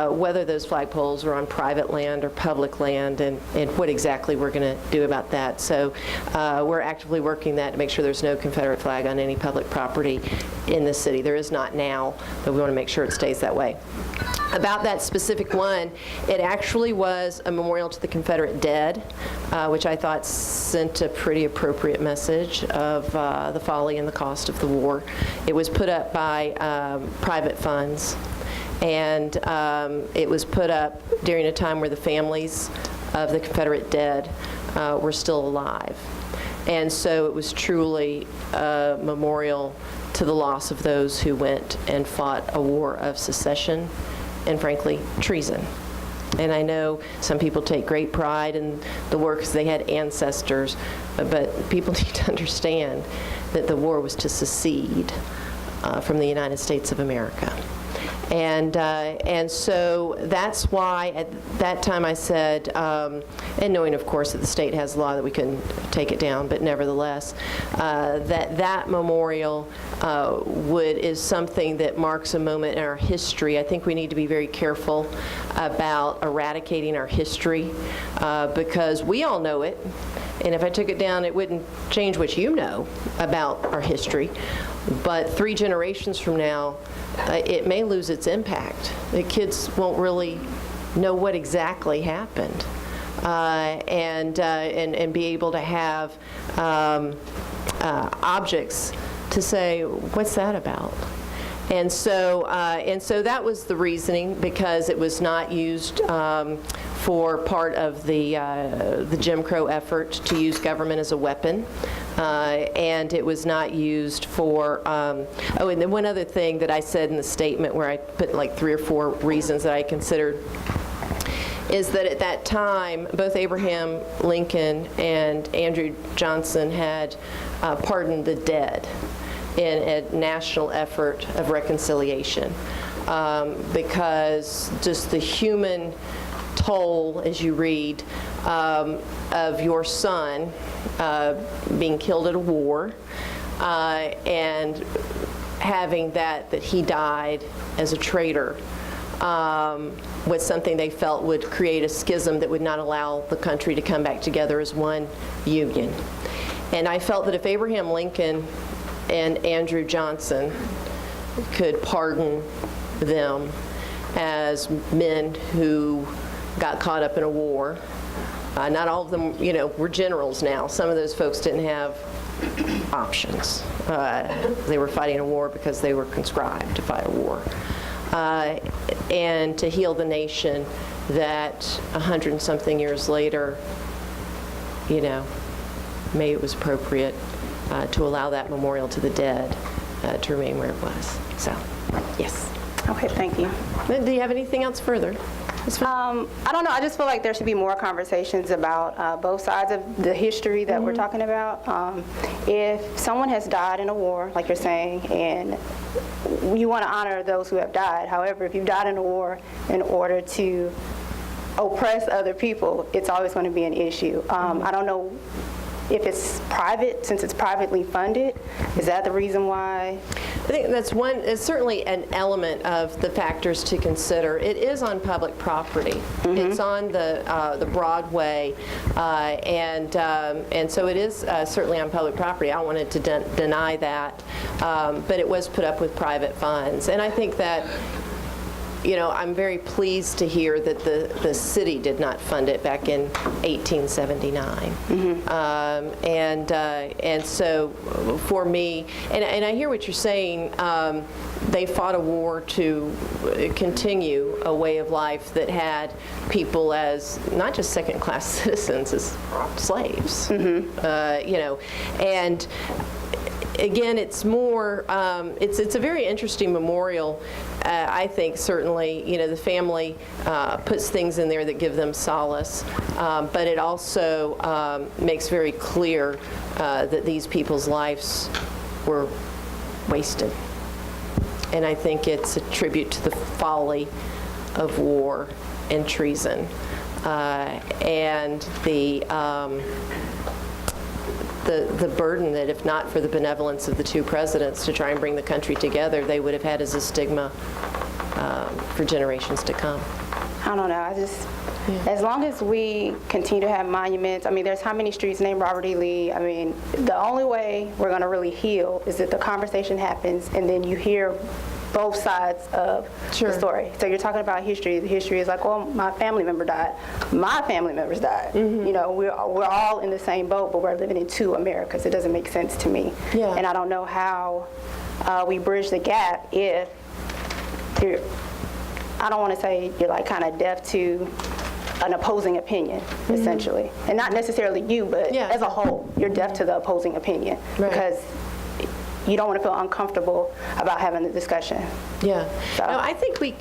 Speaker 1: whether those flagpoles are on private land or public land, and what exactly we're going to do about that. So we're actively working that to make sure there's no Confederate flag on any public property in the city. There is not now, but we want to make sure it stays that way. About that specific one, it actually was a memorial to the Confederate dead, which I thought sent a pretty appropriate message of the folly and the cost of the war. It was put up by private funds, and it was put up during a time where the families of the Confederate dead were still alive. And so it was truly a memorial to the loss of those who went and fought a war of secession and, frankly, treason. And I know some people take great pride in the war because they had ancestors, but people need to understand that the war was to secede from the United States of America. And so that's why at that time I said, and knowing of course that the state has a law that we couldn't take it down, but nevertheless, that memorial is something that marks a moment in our history. I think we need to be very careful about eradicating our history because we all know it, and if I took it down, it wouldn't change what you know about our history. But 3 generations from now, it may lose its impact. The kids won't really know what exactly happened, and be able to have objects to say, what's that about? And so that was the reasoning, because it was not used for part of the Jim Crow effort to use government as a weapon, and it was not used for. Oh, and then one other thing that I said in the statement, where I put like 3 or 4 reasons that I considered, is that at that time, both Abraham Lincoln and Andrew Johnson had pardoned the dead in a national effort of reconciliation, because just the human toll, as you read, of your son being killed at a war, and having that he died as a traitor, was something they felt would create a schism that would not allow the country to come back together as one union. And I felt that if Abraham Lincoln and Andrew Johnson could pardon them as men who got caught up in a war. Not all of them, were generals now. Some of those folks didn't have options. They were fighting a war because they were conscribed to fight a war. And to heal the nation, that 100-something years later, maybe it was appropriate to allow that memorial to the dead to remain where it was. So, yes.
Speaker 9: Okay, thank you.
Speaker 1: Do you have anything else further?
Speaker 9: I don't know. I just feel like there should be more conversations about both sides of the history that we're talking about. If someone has died in a war, like you're saying, and you want to honor those who have died. However, if you've died in a war in order to oppress other people, it's always going to be an issue. I don't know if it's private, since it's privately funded. Is that the reason why?
Speaker 1: I think that's one. It's certainly an element of the factors to consider. It is on public property. It's on the Broadway, and so it is certainly on public property. I don't want to deny that, but it was put up with private funds, and I think that. I'm very pleased to hear that the city did not fund it back in 1879. And so for me, and I hear what you're saying, they fought a war to continue a way of life that had people as not just second-class citizens, as slaves. And again, it's more, it's a very interesting memorial. I think certainly, the family puts things in there that give them solace, but it also makes very clear that these people's lives were wasted. And I think it's a tribute to the folly of war and treason, and the burden that if not for the benevolence of the two presidents to try and bring the country together, they would have had as a stigma for generations to come.
Speaker 9: I don't know, as long as we continue to have monuments, there's how many streets named Robert E. Lee? The only way we're going to really heal is if the conversation happens and then you hear both sides of the story. So you're talking about history. The history is like, well, my family member died. My family members died. We're all in the same boat, but we're living in two Americas. It doesn't make sense to me.
Speaker 1: Yeah.
Speaker 9: And I don't know how we bridge the gap if you're, I don't want to say you're like kind of deaf to an opposing opinion, essentially. And not necessarily you, but as a whole, you're deaf to the opposing opinion.
Speaker 1: Right.
Speaker 9: Because you don't want to feel uncomfortable about having the discussion.
Speaker 1: Yeah.
Speaker 9: So.
Speaker 1: No, I think we,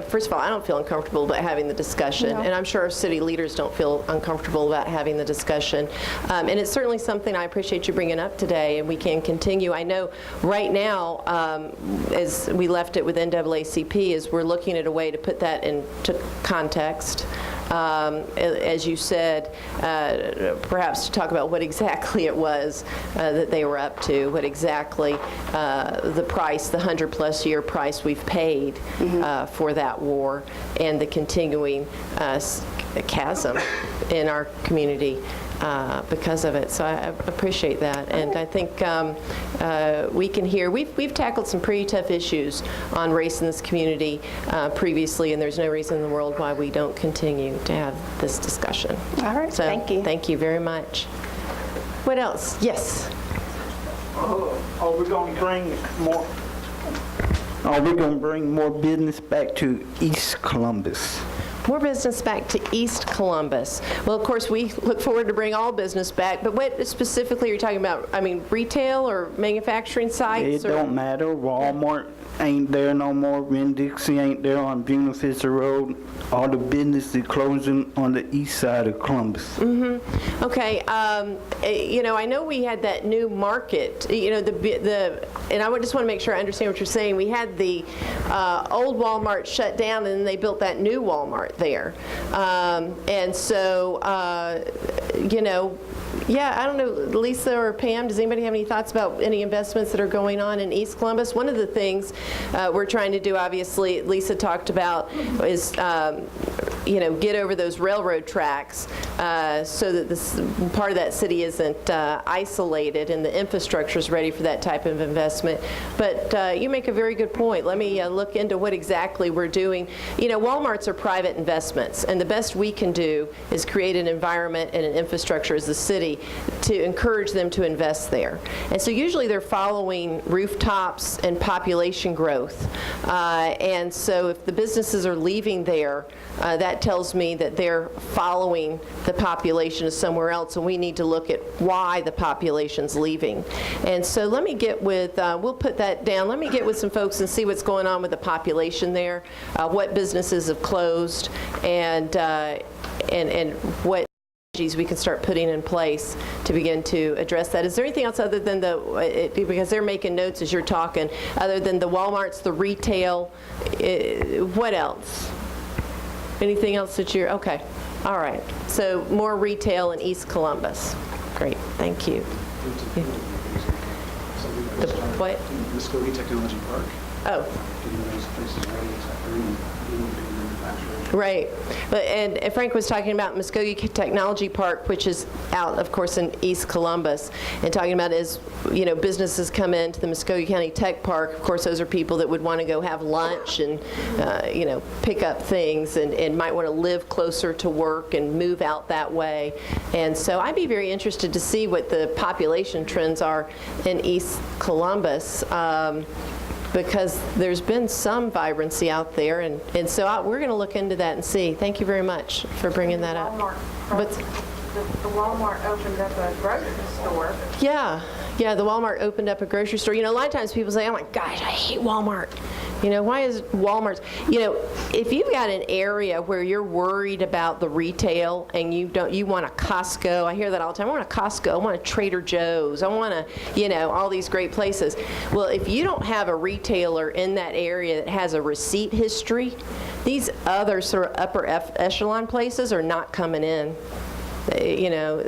Speaker 1: first of all, I don't feel uncomfortable about having the discussion, and I'm sure our city leaders don't feel uncomfortable about having the discussion. And it's certainly something I appreciate you bringing up today, and we can continue. I know right now, as we left it with NAACP, is we're looking at a way to put that into context. As you said, perhaps to talk about what exactly it was that they were up to, what exactly the price, the 100-plus year price we've paid for that war, and the continuing chasm in our community because of it. So I appreciate that, and I think we can hear. We've tackled some pretty tough issues on race in this community previously, and there's no reason in the world why we don't continue to have this discussion.
Speaker 9: All right,
Speaker 1: So,
Speaker 9: thank you.
Speaker 1: Thank you very much. What else? Yes.
Speaker 10: Are we going to bring more? Are we going to bring more business back to East Columbus?
Speaker 1: More business back to East Columbus. Well, of course, we look forward to bring all business back, but what specifically are you talking about? Retail or manufacturing sites?
Speaker 10: It don't matter. Walmart ain't there no more. Winn-Dixie ain't there on Bunafissa Road. All the business is closing on the east side of Columbus.
Speaker 1: Okay, I know we had that new market, and I just want to make sure I understand what you're saying. We had the old Walmart shut down, and then they built that new Walmart there. And so, yeah, I don't know, Lisa or Pam, does anybody have any thoughts about any investments that are going on in East Columbus? One of the things we're trying to do, obviously, Lisa talked about, is get over those railroad tracks so that this part of that city isn't isolated and the infrastructure is ready for that type of investment. But you make a very good point. Let me look into what exactly we're doing. Walmarts are private investments, and the best we can do is create an environment and an infrastructure as the city to encourage them to invest there. And so usually they're following rooftops and population growth. And so if the businesses are leaving there, that tells me that they're following the population somewhere else, and we need to look at why the population's leaving. And so let me get with, we'll put that down, let me get with some folks and see what's going on with the population there, what businesses have closed, and what strategies we can start putting in place to begin to address that. Is there anything else other than because they're making notes as you're talking, other than the Walmarts, the retail, what else? Anything else that you're, okay, all right. So more retail in East Columbus. Great, thank you. The what?
Speaker 8: Muskogee Technology Park.
Speaker 1: Oh.
Speaker 8: Getting those places ready,
Speaker 1: Right. And Frank was talking about Muskogee Technology Park, which is out, of course, in East Columbus, and talking about as, businesses come into the Muskogee County Tech Park, of course, those are people that would want to go have lunch and, pick up things and might want to live closer to work and move out that way. And so I'd be very interested to see what the population trends are in East Columbus. Because there's been some vibrancy out there, and so we're going to look into that and see. Thank you very much for bringing that up.
Speaker 11: the Walmart opened up a grocery store.
Speaker 1: Yeah, the Walmart opened up a grocery store. You know, a lot of times people say, oh my gosh, I hate Walmart. You know, why is Walmart? You know, if you've got an area where you're worried about the retail and you want a Costco, I hear that all the time, I want a Costco, I want a Trader Joe's, I want a, you know, all these great places. Well, if you don't have a retailer in that area that has a receipt history, these other sort of upper echelon places are not coming in. You know,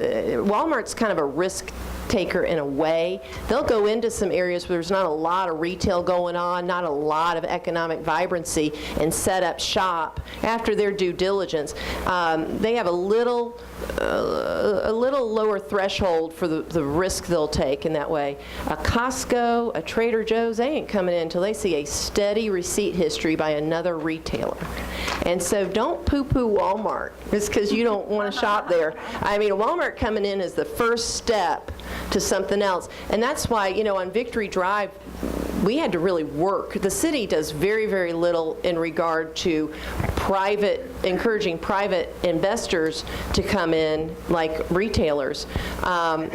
Speaker 1: Walmart's kind of a risk taker in a way. They'll go into some areas where there's not a lot of retail going on, not a lot of economic vibrancy, and set up shop after their due diligence. They have a little lower threshold for the risk they'll take in that way. A Costco, a Trader Joe's, they ain't coming in until they see a steady receipt history by another retailer. And so don't poo-poo Walmart just because you don't want to shop there. I mean, Walmart coming in is the first step to something else. And that's why, you know, on Victory Drive, we had to really work. The city does very, very little in regard to encouraging private investors to come in like retailers,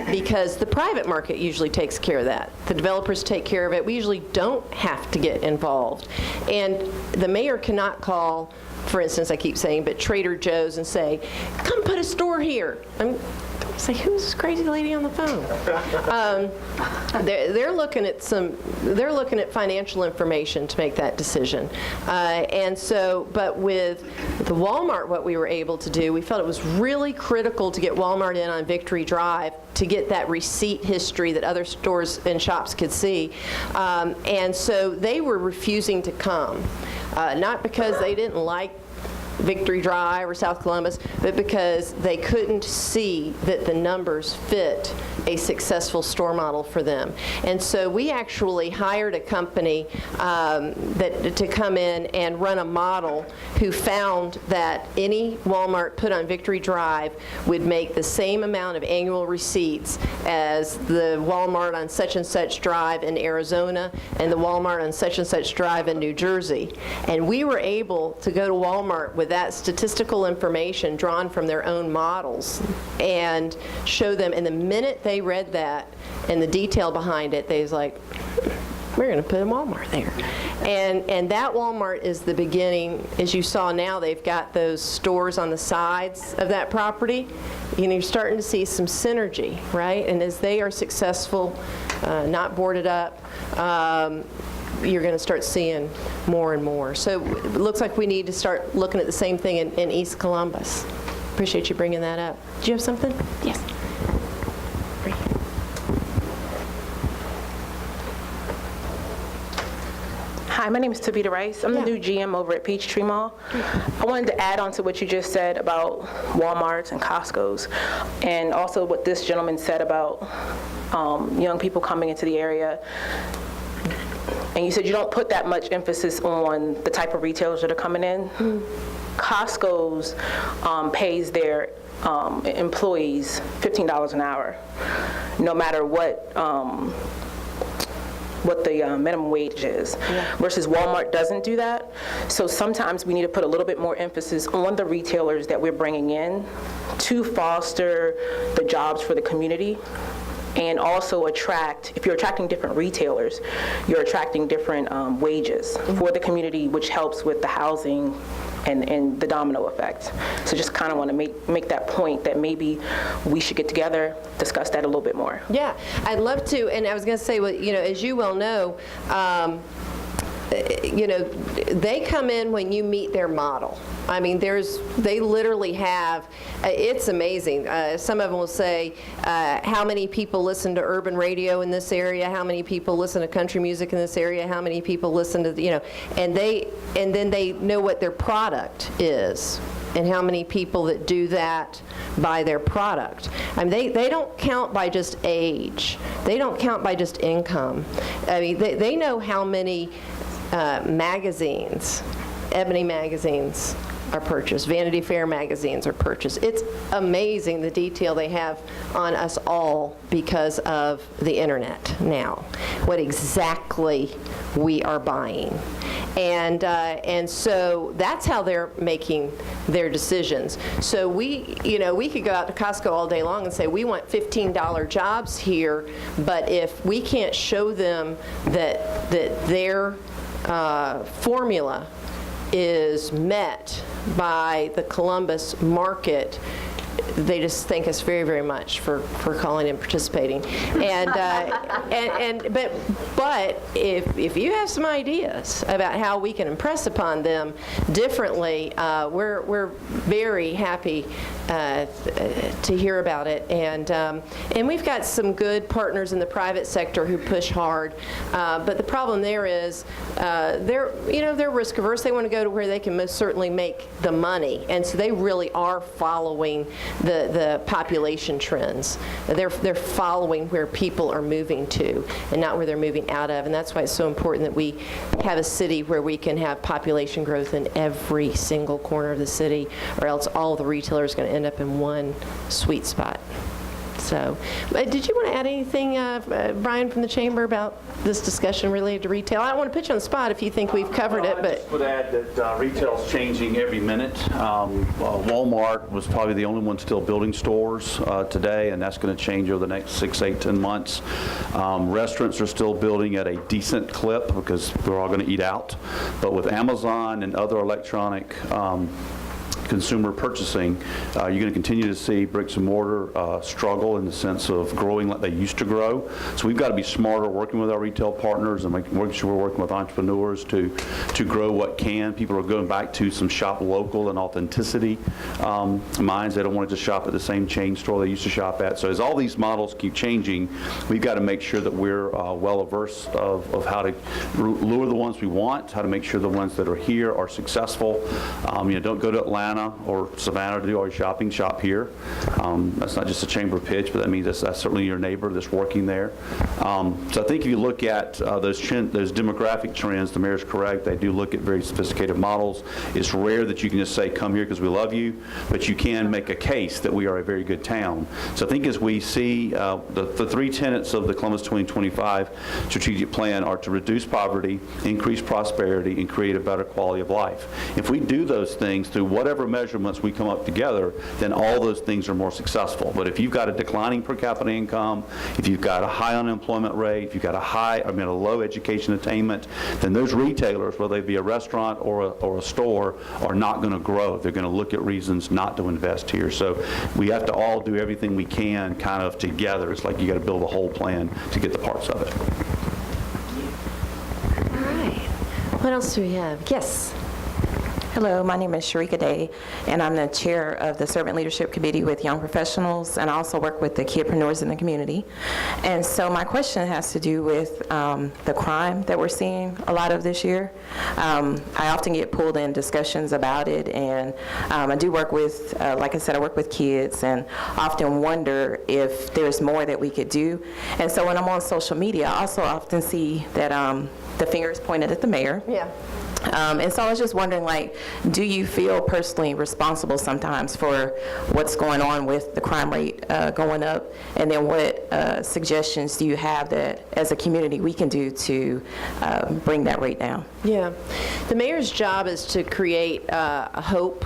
Speaker 1: because the private market usually takes care of that. The developers take care of it. We usually don't have to get involved. And the mayor cannot call, for instance, I keep saying, but Trader Joe's and say, come put a store here. Say, who's this crazy lady on the phone? They're looking at financial information to make that decision. And so, but with the Walmart, what we were able to do, we felt it was really critical to get Walmart in on Victory Drive to get that receipt history that other stores and shops could see. And so they were refusing to come, not because they didn't like Victory Drive or South Columbus, but because they couldn't see that the numbers fit a successful store model for them. And so we actually hired a company to come in and run a model who found that any Walmart put on Victory Drive would make the same amount of annual receipts as the Walmart on such and such drive in Arizona and the Walmart on such and such drive in New Jersey. And we were able to go to Walmart with that statistical information drawn from their own models and show them, and the minute they read that and the detail behind it, they was like, we're going to put a Walmart there. And that Walmart is the beginning. As you saw now, they've got those stores on the sides of that property. You know, you're starting to see some synergy, right? And as they are successful, not boarded up, you're going to start seeing more and more. So it looks like we need to start looking at the same thing in East Columbus. Appreciate you bringing that up. Do you have something? Yes.
Speaker 12: Hi, my name is Tabitha Rice. I'm the new GM over at Peachtree Mall. I wanted to add on to what you just said about Walmarts and Costco's, and also what this gentleman said about young people coming into the area. And you said you don't put that much emphasis on the type of retailers that are coming in. Costco's pays their employees $15 an hour, no matter what the minimum wage is, versus Walmart doesn't do that. So sometimes we need to put a little bit more emphasis on the retailers that we're bringing in to foster the jobs for the community. And also attract, if you're attracting different retailers, you're attracting different wages for the community, which helps with the housing and the domino effect. So just kind of want to make that point that maybe we should get together, discuss that a little bit more.
Speaker 1: Yeah, I'd love to. And I was going to say, well, you know, as you well know, you know, they come in when you meet their model. I mean, they literally have, it's amazing. Some of them will say, how many people listen to urban radio in this area? How many people listen to country music in this area? How many people listen to, you know, and then they know what their product is and how many people that do that buy their product. I mean, they don't count by just age. They don't count by just income. I mean, they know how many magazines, Ebony magazines, are purchased. Vanity Fair magazines are purchased. It's amazing the detail they have on us all because of the internet now, what exactly we are buying. And so that's how they're making their decisions. So we could go out to Costco all day long and say, we want $15 jobs here, but if we can't show them that their formula is met by the Columbus market, they just thank us very, very much for calling and participating. But if you have some ideas about how we can impress upon them differently, we're very happy to hear about it. And we've got some good partners in the private sector who push hard. But the problem there is they're risk averse. They want to go to where they can most certainly make the money, and so they really are following the population trends. They're following where people are moving to and not where they're moving out of. And that's why it's so important that we have a city where we can have population growth in every single corner of the city, or else all of the retailers are going to end up in one sweet spot. So, did you want to add anything, Brian, from the Chamber about this discussion related to retail? I don't want to put you on the spot if you think we've covered it, but...
Speaker 13: I just would add that retail's changing every minute. Walmart was probably the only one still building stores today, and that's going to change over the next 6, 8, 10 months. Restaurants are still building at a decent clip because we're all going to eat out. But with Amazon and other electronic consumer purchasing, you're going to continue to see bricks and mortar struggle in the sense of growing like they used to grow. So we've got to be smarter working with our retail partners and making sure we're working with entrepreneurs to grow what can. People are going back to some shop local and authenticity minds. They don't want to just shop at the same chain store they used to shop at. So as all these models keep changing, we've got to make sure that we're well averse of how to lure the ones we want, how to make sure the ones that are here are successful. Don't go to Atlanta or Savannah to do all your shopping, shop here. That's not just a chamber pitch, but that means that's certainly your neighbor that's working there. So I think if you look at those demographic trends, the mayor's correct. They do look at very sophisticated models. It's rare that you can just say, come here because we love you, but you can make a case that we are a very good town. So I think as we see the three tenets of the Columbus 2025 strategic plan are to reduce poverty, increase prosperity, and create a better quality of life. If we do those things through whatever measurements we come up together, then all those things are more successful. But if you've got a declining per capita income, if you've got a high unemployment rate, if you've got a low education attainment, then those retailers, whether they be a restaurant or a store, are not going to grow. They're going to look at reasons not to invest here. So we have to all do everything we can kind of together. It's like you got to build a whole plan to get the parts of it.
Speaker 1: All right. What else do we have? Yes.
Speaker 14: Hello, my name is Sharika Day, and I'm the chair of the Servant Leadership Committee with Young Professionals, and I also work with the kidpreneurs in the community. And so my question has to do with the crime that we're seeing a lot of this year. I often get pulled in discussions about it, and I do work with, like I said, I work with kids, and often wonder if there's more that we could do. And so when I'm on social media, I also often see that the finger is pointed at the mayor.
Speaker 1: Yeah.
Speaker 14: And so I was just wondering, do you feel personally responsible sometimes for what's going on with the crime rate going up? And then what suggestions do you have that, as a community, we can do to bring that rate down?
Speaker 1: Yeah. The mayor's job is to create a hope,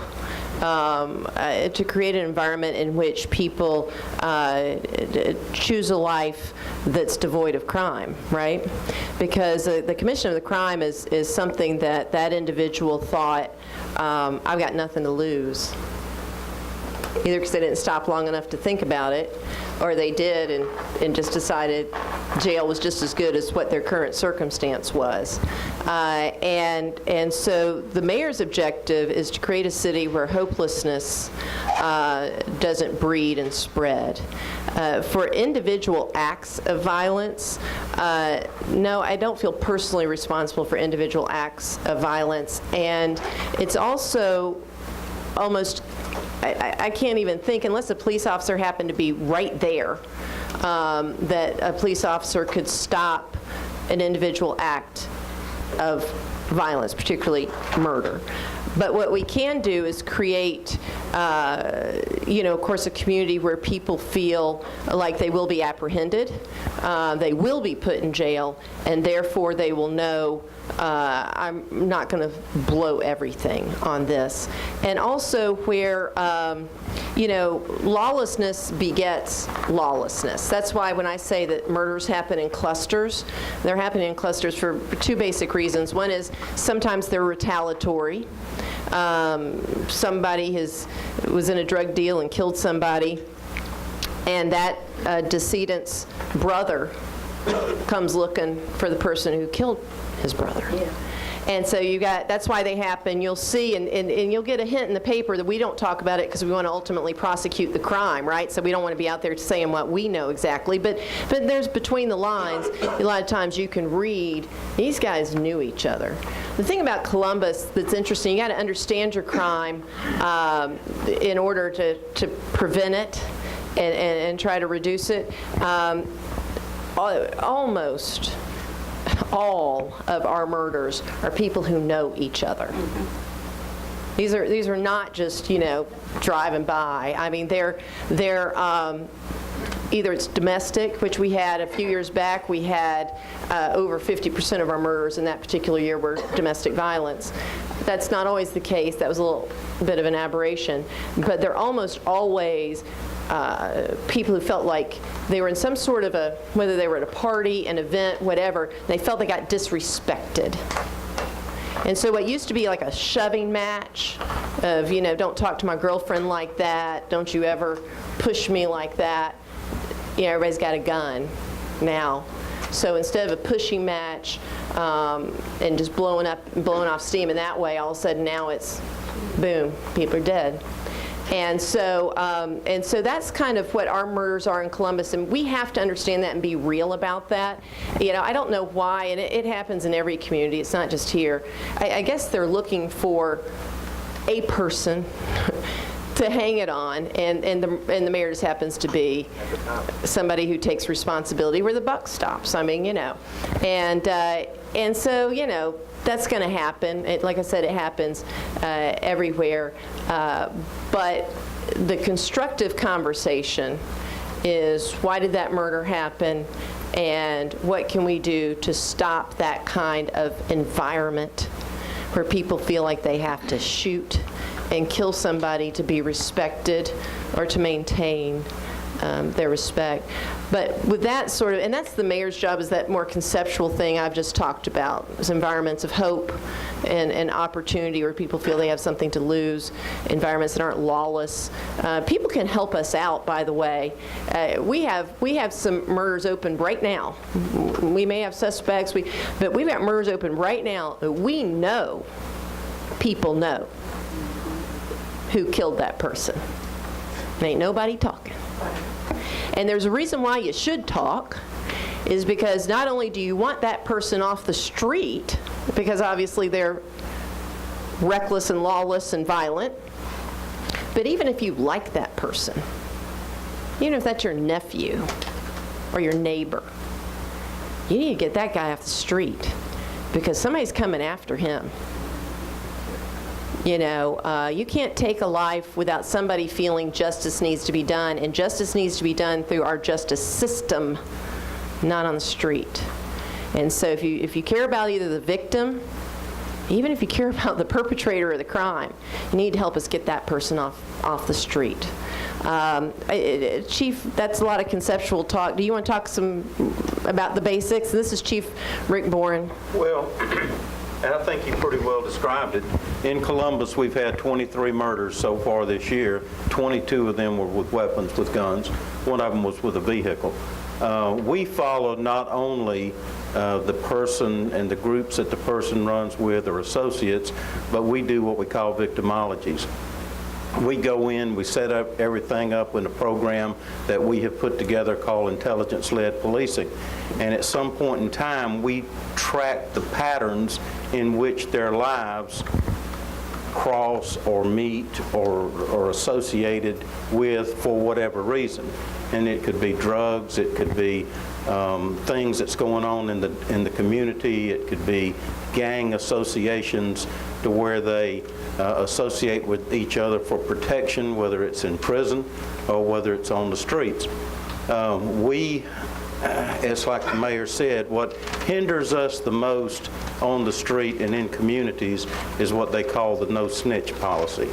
Speaker 1: to create an environment in which people choose a life that's devoid of crime, right? Because the commission of the crime is something that individual thought, I've got nothing to lose. Either because they didn't stop long enough to think about it, or they did and just decided jail was just as good as what their current circumstance was. And so the mayor's objective is to create a city where hopelessness doesn't breed and spread. For individual acts of violence, no, I don't feel personally responsible for individual acts of violence. And it's also almost, I can't even think, unless a police officer happened to be right there, that a police officer could stop an individual act of violence, particularly murder. But what we can do is create, of course, a community where people feel like they will be apprehended, they will be put in jail, and therefore they will know I'm not going to blow everything on this. And also where, lawlessness begets lawlessness. That's why when I say that murders happen in clusters, they're happening in clusters for two basic reasons. One is sometimes they're retaliatory. Somebody was in a drug deal and killed somebody, and that decedent's brother comes looking for the person who killed his brother. Yeah. And so that's why they happen. You'll see, and you'll get a hint in the paper that we don't talk about it because we want to ultimately prosecute the crime, right? So we don't want to be out there saying what we know exactly. But there's between the lines, a lot of times you can read, these guys knew each other. The thing about Columbus that's interesting, you got to understand your crime in order to prevent it and try to reduce it. Almost all of our murders are people who know each other. These are not just driving by. I mean they're either it's domestic, which we had a few years back. We had over 50% of our murders in that particular year were domestic violence. That's not always the case. That was a little bit of an aberration, but they're almost always people who felt like they were in some sort of whether they were at a party, an event, whatever, they felt they got disrespected. And so what used to be like a shoving match of, don't talk to my girlfriend like that, don't you ever push me like that, everybody's got a gun now. So instead of a pushing match and just blowing off steam in that way, all of a sudden now it's boom, people are dead. And so that's kind of what our murders are in Columbus, and we have to understand that and be real about that. I don't know why, and it happens in every community. It's not just here. I guess they're looking for a person to hang it on, and the mayor just happens to be somebody who takes responsibility where the buck stops. I mean, and so that's going to happen. Like I said, it happens everywhere. But the constructive conversation is, why did that murder happen? And what can we do to stop that kind of environment where people feel like they have to shoot and kill somebody to be respected or to maintain their respect. But with that sort of, and that's the mayor's job, is that more conceptual thing I've just talked about, is environments of hope and opportunity where people feel they have something to lose, environments that aren't lawless. People can help us out, by the way. We have some murders open right now. We may have suspects, but we've got murders open right now that we know people know who killed that person. And ain't nobody talking. And there's a reason why you should talk, is because not only do you want that person off the street, because obviously they're reckless and lawless and violent, but even if you like that person, even if that's your nephew or your neighbor, you need to get that guy off the street because somebody's coming after him. You can't take a life without somebody feeling justice needs to be done, and justice needs to be done through our justice system, not on the street. And so if you care about either the victim, even if you care about the perpetrator of the crime, you need to help us get that person off the street. Chief, that's a lot of conceptual talk. Do you want to talk some about the basics? This is Chief Rick Boren.
Speaker 15: Well, and I think you pretty well described it. In Columbus, we've had 23 murders so far this year. 22 of them were with weapons, with guns. One of them was with a vehicle. We follow not only the person and the groups that the person runs with or associates, but we do what we call victimologies. We go in, we set up everything up in a program that we have put together called intelligence-led policing. And at some point in time, we track the patterns in which their lives cross or meet or associated with for whatever reason. And it could be drugs, it could be things that's going on in the community, it could be gang associations to where they associate with each other for protection, whether it's in prison or whether it's on the streets. It's like the mayor said, what hinders us the most on the street and in communities is what they call the no snitch policy.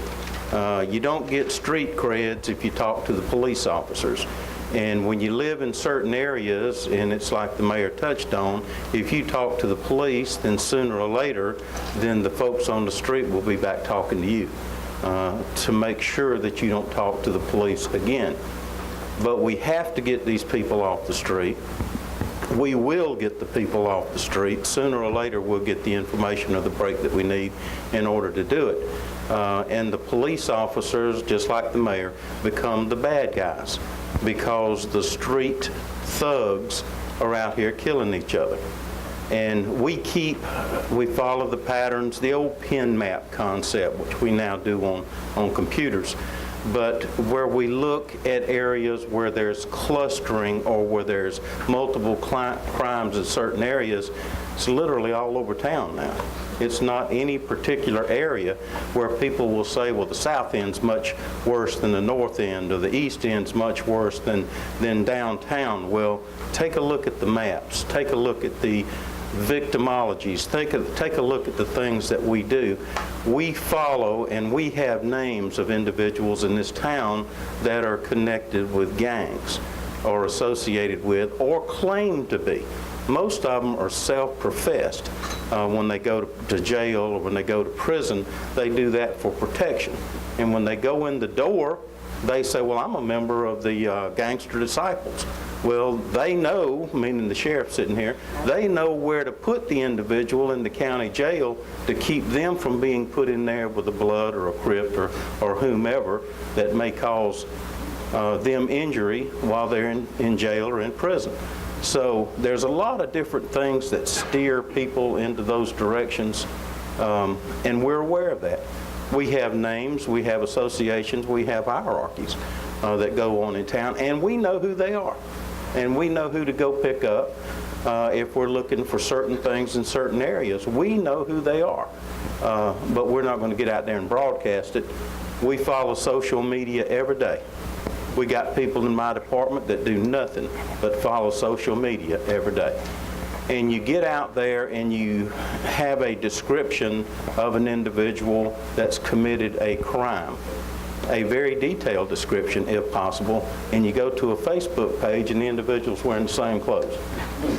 Speaker 15: You don't get street creds if you talk to the police officers. And when you live in certain areas, and it's like the mayor touched on, if you talk to the police, then sooner or later, then the folks on the street will be back talking to you to make sure that you don't talk to the police again. But we have to get these people off the street. We will get the people off the street. Sooner or later, we'll get the information or the break that we need in order to do it. And the police officers, just like the mayor, become the bad guys because the street thugs are out here killing each other. And we follow the patterns, the old pin map concept, which we now do on computers. But where we look at areas where there's clustering or where there's multiple crimes in certain areas, it's literally all over town now. It's not any particular area where people will say, well, the south end's much worse than the north end, or the east end's much worse than downtown. Well, take a look at the maps. Take a look at the victimologies. Take a look at the things that we do. We follow and we have names of individuals in this town that are connected with gangs or associated with or claim to be. Most of them are self-professed. When they go to jail or when they go to prison, they do that for protection. And when they go in the door, they say, well, I'm a member of the Gangster Disciples. Well, they know, meaning the sheriff sitting here, they know where to put the individual in the county jail to keep them from being put in there with a blood or a Crip or whomever that may cause them injury while they're in jail or in prison. So there's a lot of different things that steer people into those directions, and we're aware of that. We have names, we have associations, we have hierarchies that go on in town, and we know who they are. And we know who to go pick up if we're looking for certain things in certain areas. We know who they are, but we're not going to get out there and broadcast it. We follow social media every day. We got people in my department that do nothing but follow social media every day. And you get out there and you have a description of an individual that's committed a crime, a very detailed description if possible, and you go to a Facebook page and the individual's wearing the same clothes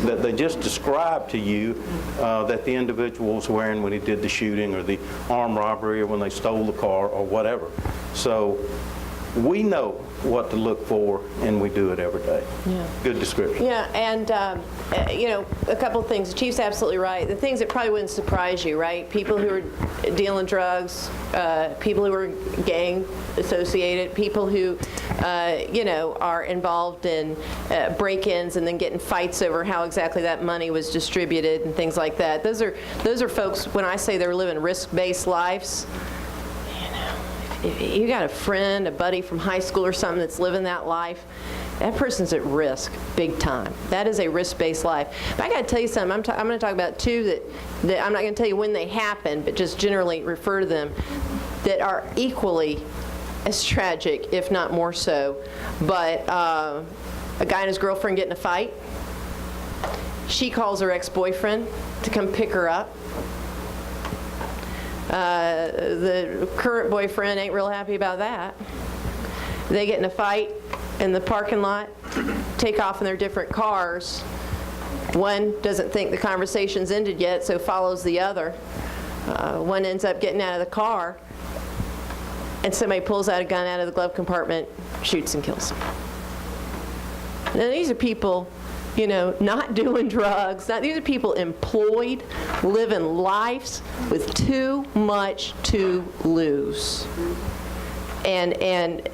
Speaker 15: that they just described to you that the individual was wearing when he did the shooting or the armed robbery or when they stole the car or whatever. So we know what to look for, and we do it every day.
Speaker 1: Yeah.
Speaker 15: Good description.
Speaker 1: Yeah, and a couple of things. The Chief's absolutely right. The things that probably wouldn't surprise you, right? People who are dealing drugs, people who are gang associated, people who, are involved in break-ins and then getting fights over how exactly that money was distributed and things like that. Those are folks, when I say they're living risk-based lives, if you got a friend, a buddy from high school or something that's living that life, that person's at risk big time. That is a risk-based life. But I got to tell you something. I'm going to talk about two that I'm not going to tell you when they happen, but just generally refer to them, that are equally as tragic, if not more so. But a guy and his girlfriend get in a fight. She calls her ex-boyfriend to come pick her up. The current boyfriend ain't real happy about that. They get in a fight in the parking lot, take off in their different cars. One doesn't think the conversation's ended yet, so follows the other. One ends up getting out of the car, and somebody pulls out a gun out of the glove compartment, shoots and kills him. Now these are people, not doing drugs. These are people employed, living lives with too much to lose. And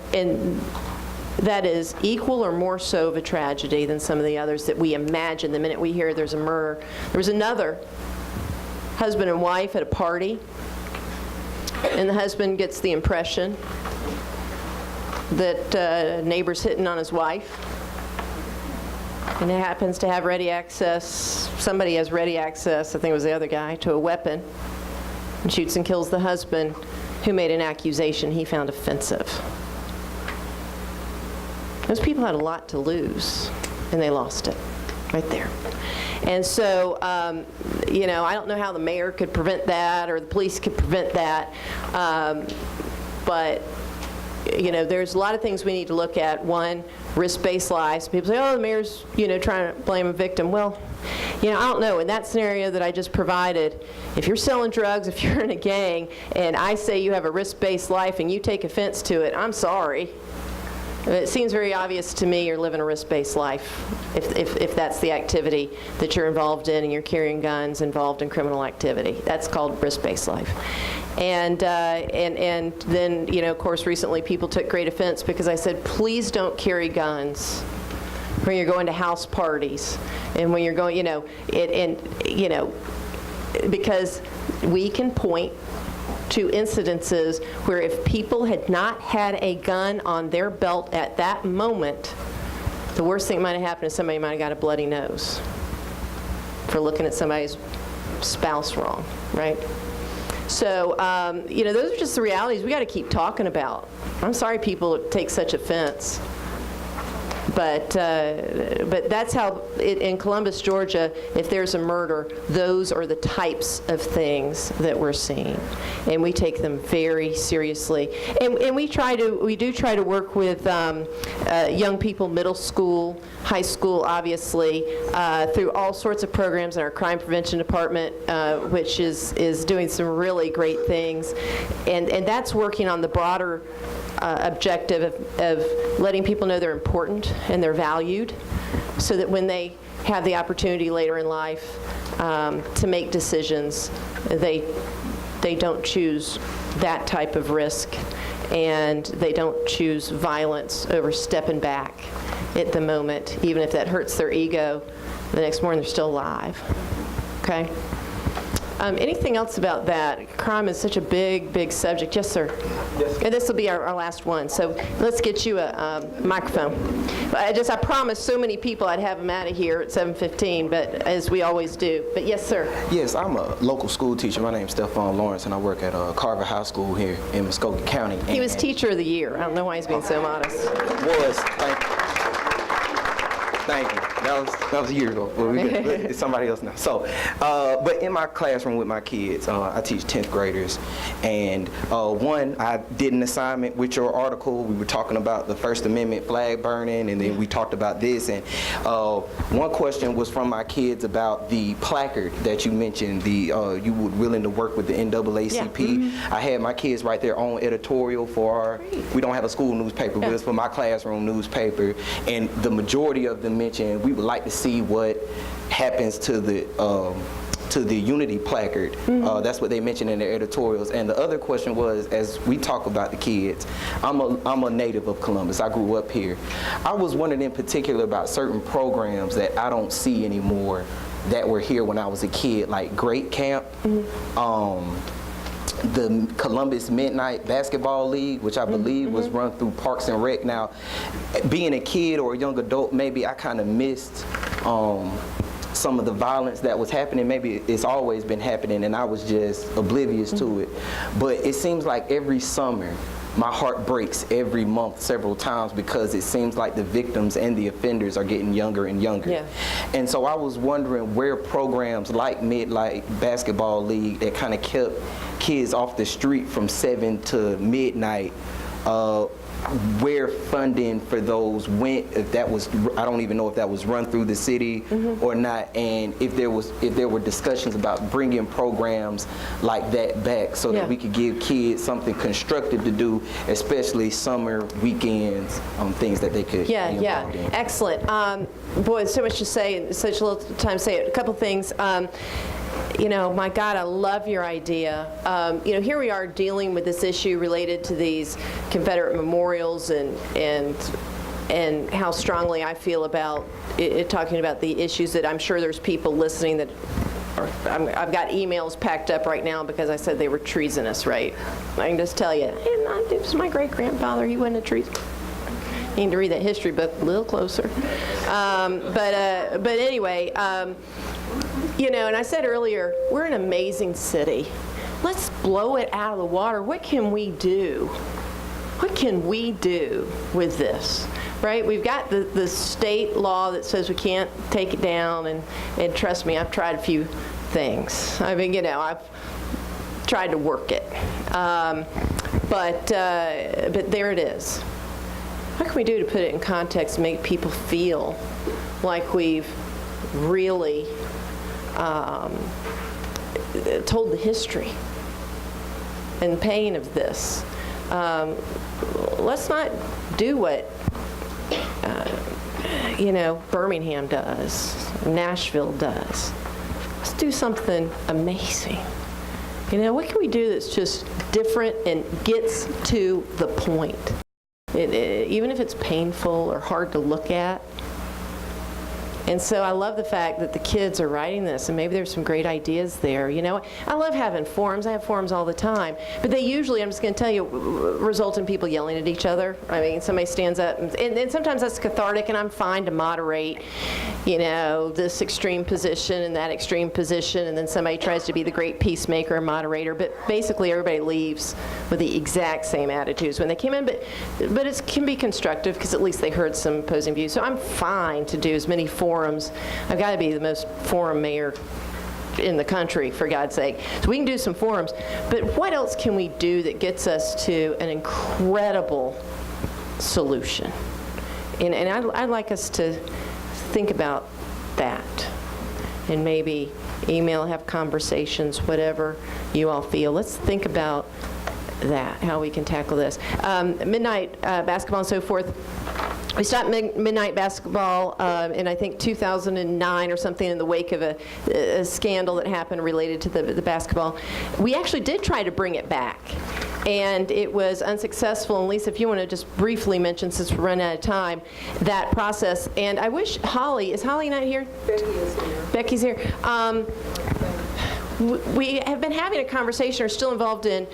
Speaker 1: that is equal or more so of a tragedy than some of the others that we imagine the minute we hear there's a murder. There was another husband and wife at a party. and the husband gets the impression that neighbor's hitting on his wife, and it happens to have ready access, somebody has ready access, I think it was the other guy, to a weapon, and shoots and kills the husband who made an accusation he found offensive. Those people had a lot to lose, and they lost it right there. And so, you know, I don't know how the mayor could prevent that or the police could prevent that, but, you know, there's a lot of things we need to look at. One, risk-based lives. People say, oh, the mayor's, you know, trying to blame a victim. Well, you know, I don't know. In that scenario that I just provided, if you're selling drugs, if you're in a gang, and I say you have a risk-based life and you take offense to it, I'm sorry. It seems very obvious to me you're living a risk-based life if that's the activity that you're involved in and you're carrying guns involved in criminal activity. That's called risk-based life. And then, you know, of course, recently people took great offense because I said, please don't carry guns when you're going to house parties and when you're going, you know, because we can point to incidences where if people had not had a gun on their belt at that moment, the worst thing that might have happened is somebody might have got a bloody nose for looking at somebody's spouse wrong, right? So, you know, those are just the realities we got to keep talking about. I'm sorry people take such offense. But that's how, in Columbus, Georgia, if there's a murder, those are the types of things that we're seeing. And we take them very seriously. And we do try to work with young people, middle school, high school, obviously, through all sorts of programs in our crime prevention department, which is doing some really great things. And that's working on the broader objective of letting people know they're important and they're valued, so that when they have the opportunity later in life to make decisions, they don't choose that type of risk, and they don't choose violence over stepping back at the moment, even if that hurts their ego. The next morning they're still alive. Okay? Anything else about that? Crime is such a big, big subject. Yes, sir. Yes. And this will be our last one. So let's get you a microphone. I promised so many people I'd have them out of here at 7:15, but as we always do. But yes, sir.
Speaker 16: Yes, I'm a local school teacher. My name's Stephon Lawrence, and I work at Carver High School here in Muskogee County.
Speaker 1: He was Teacher of the Year. I don't know why he's being so modest.
Speaker 16: Thank you. That was a year ago. Well, it's somebody else now. So, but in my classroom with my kids, I teach 10th graders, and I did an assignment with your article. We were talking about the First Amendment flag burning, and then we talked about this. And one question was from my kids about the placard that you mentioned. You were willing to work with the NAACP. Yeah. Mm-hmm. I had my kids write their own editorial for we don't have a school newspaper, but it's for my classroom newspaper, and the majority of them mentioned we would like to see what happens to the unity placard. Mm-hmm. That's what they mentioned in their editorials. And the other question was, as we talk about the kids, I'm a native of Columbus. I grew up here. I was wondering in particular about certain programs that I don't see anymore that were here when I was a kid, like Great Camp. Mm-hmm. The Columbus Midnight Basketball League, which I believe was run through Parks and Rec. Now, being a kid or a young adult, maybe I kind of missed some of the violence that was happening. Maybe it's always been happening and I was just oblivious to it. But it seems like every summer, my heart breaks every month several times because it seems like the victims and the offenders are getting younger and younger. Yeah. And so I was wondering where programs like Midnight Basketball League that kind of kept kids off the street from 7 to midnight, where funding for those went, if that was, I don't even know if that was run through the city or not, and if there were discussions about bringing programs like that back so that we could give kids something constructive to do, especially summer weekends, things that they could be involved in.
Speaker 1: Excellent. Boy, so much to say and such a little time to say it. A couple things. You know, my God, I love your idea. You know, here we are dealing with this issue related to these Confederate memorials and how strongly I feel about talking about the issues that I'm sure there's people listening that I've got emails packed up right now because I said they were treasonous, right? I can just tell you, it was my great-grandfather, he wasn't a treason. You need to read that history book a little closer. But anyway, you know, and I said earlier, we're an amazing city. Let's blow it out of the water. What can we do? What can we do with this? Right? We've got the state law that says we can't take it down, and trust me, I've tried a few things. I mean, you know, I've tried to work it. But there it is. What can we do to put it in context and make people feel like we've really told the history and pain of this? Let's not do what you know, Birmingham does, Nashville does. Let's do something amazing. You know, what can we do that's just different and gets to the point? Even if it's painful or hard to look at. And so I love the fact that the kids are writing this, and maybe there's some great ideas there. You know, I love having forums. I have forums all the time. But they usually, I'm just going to tell you, result in people yelling at each other. I mean, somebody stands up, and sometimes that's cathartic, and I'm fine to moderate, you know, this extreme position and that extreme position, and then somebody tries to be the great peacemaker and moderator. But basically, everybody leaves with the exact same attitudes when they came in. But it can be constructive because at least they heard some opposing views. So I'm fine to do as many forums. I've got to be the most forum mayor in the country, for God's sake. So we can do some forums, but what else can we do that gets us to an incredible solution? And I'd like us to think about that, and maybe email, have conversations, whatever you all feel. Let's think about that, how we can tackle this. Midnight basketball and so forth. We stopped midnight basketball in, I think, 2009 or something in the wake of a scandal that happened related to the basketball. We actually did try to bring it back, and it was unsuccessful. And Lisa, if you want to just briefly mention, since we're running out of time, that process. And I wish Holly, is Holly not here? Becky is here. Becky's here. We have been having a conversation, or still involved in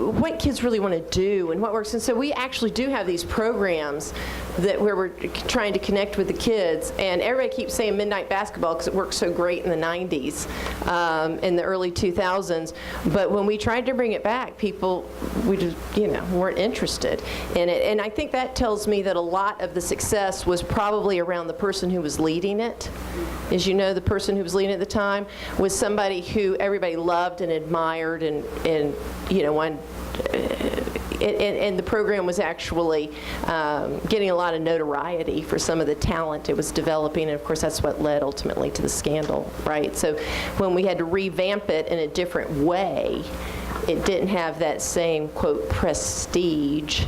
Speaker 1: what kids really want to do and what works. And so we actually do have these programs where we're trying to connect with the kids. And everybody keeps saying midnight basketball because it worked so great in the 90s, in the early 2000s. But when we tried to bring it back, people, we just, you know, weren't interested in it. And I think that tells me that a lot of the success was probably around the person who was leading it. As you know, the person who was leading at the time was somebody who everybody loved and admired, and you know, and the program was actually getting a lot of notoriety for some of the talent it was developing, and of course that's what led ultimately to the scandal, right? So when we had to revamp it in a different way, it didn't have that same, quote, prestige,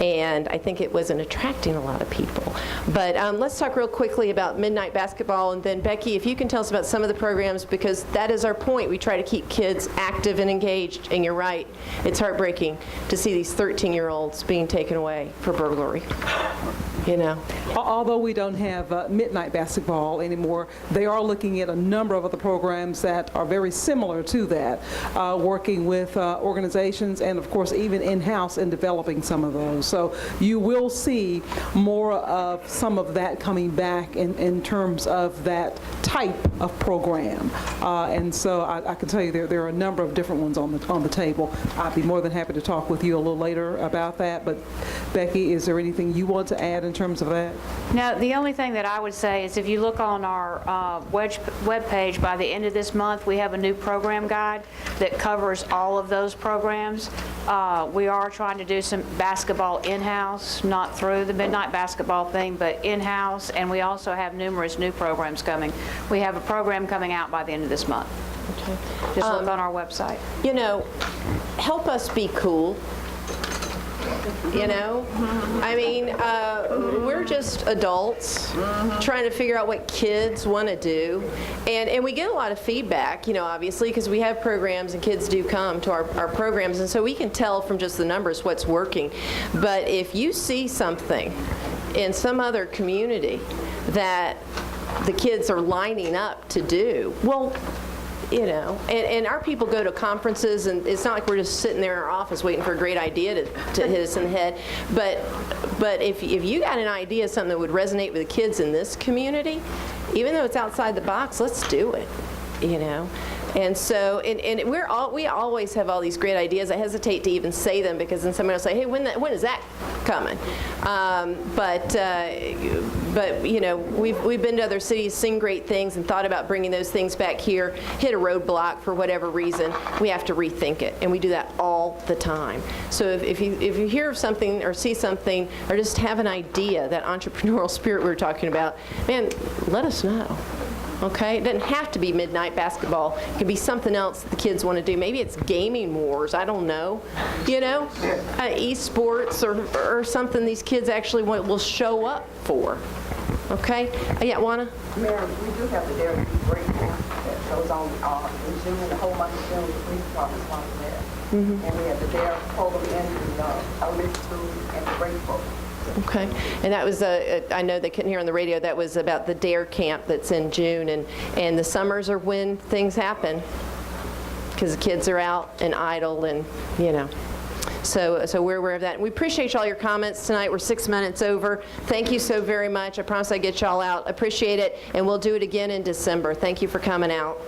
Speaker 1: and I think it wasn't attracting a lot of people. But let's talk real quickly about midnight basketball, and then Becky, if you can tell us about some of the programs, because that is our point. We try to keep kids active and engaged, and you're right, it's heartbreaking to see these 13-year-olds being taken away for burglary. You know.
Speaker 3: Although we don't have midnight basketball anymore, they are looking at a number of other programs that are very similar to that, working with organizations and, of course, even in-house in developing some of those. So you will see more of some of that coming back in terms of that type of program. And so I can tell you there are a number of different ones on the table. I'd be more than happy to talk with you a little later about that. But Becky, is there anything you want to add in terms of that?
Speaker 11: No, the only thing that I would say is if you look on our webpage, by the end of this month, we have a new program guide that covers all of those programs. We are trying to do some basketball in-house, not through the midnight basketball thing, but in-house, and we also have numerous new programs coming. We have a program coming out by the end of this month.
Speaker 1: Okay.
Speaker 11: Just look on our website.
Speaker 1: You know, help us be cool. You know, I mean, we're just adults trying to figure out what kids want to do, and we get a lot of feedback, you know, obviously, because we have programs and kids do come to our programs, and so we can tell from just the numbers what's working. But if you see something in some other community that the kids are lining up to do. Well, you know, and our people go to conferences, and it's not like we're just sitting there in our office waiting for a great idea to hit us in the head. But if you got an idea, something that would resonate with the kids in this community, even though it's outside the box, let's do it, you know. And so, and we always have all these great ideas. I hesitate to even say them because then somebody will say, hey, when is that coming? But you know, we've been to other cities, seen great things, and thought about bringing those things back here, hit a roadblock for whatever reason. We have to rethink it, and we do that all the time. So if you hear of something or see something or just have an idea, that entrepreneurial spirit we were talking about, man, let us know. Okay? It doesn't have to be midnight basketball. It could be something else that the kids want to do. Maybe it's gaming wars. I don't know. You know? Esports or something these kids actually will show up for. Okay? Yeah, Juana?
Speaker 17: Mary, we do have the Dare to Be Great camp that goes on in June, the whole month of June, the police department's on there. And we have the Dare program in the elementary school and the Great program.
Speaker 1: Okay. And that was, I know they couldn't hear on the radio, that was about the DARE camp that's in June. And the summers are when things happen because the kids are out and idle and, you know. So we're aware of that. And we appreciate all your comments tonight. We're 6 minutes over. Thank you so very much. I promise I'll get y'all out. Appreciate it. And we'll do it again in December. Thank you for coming out.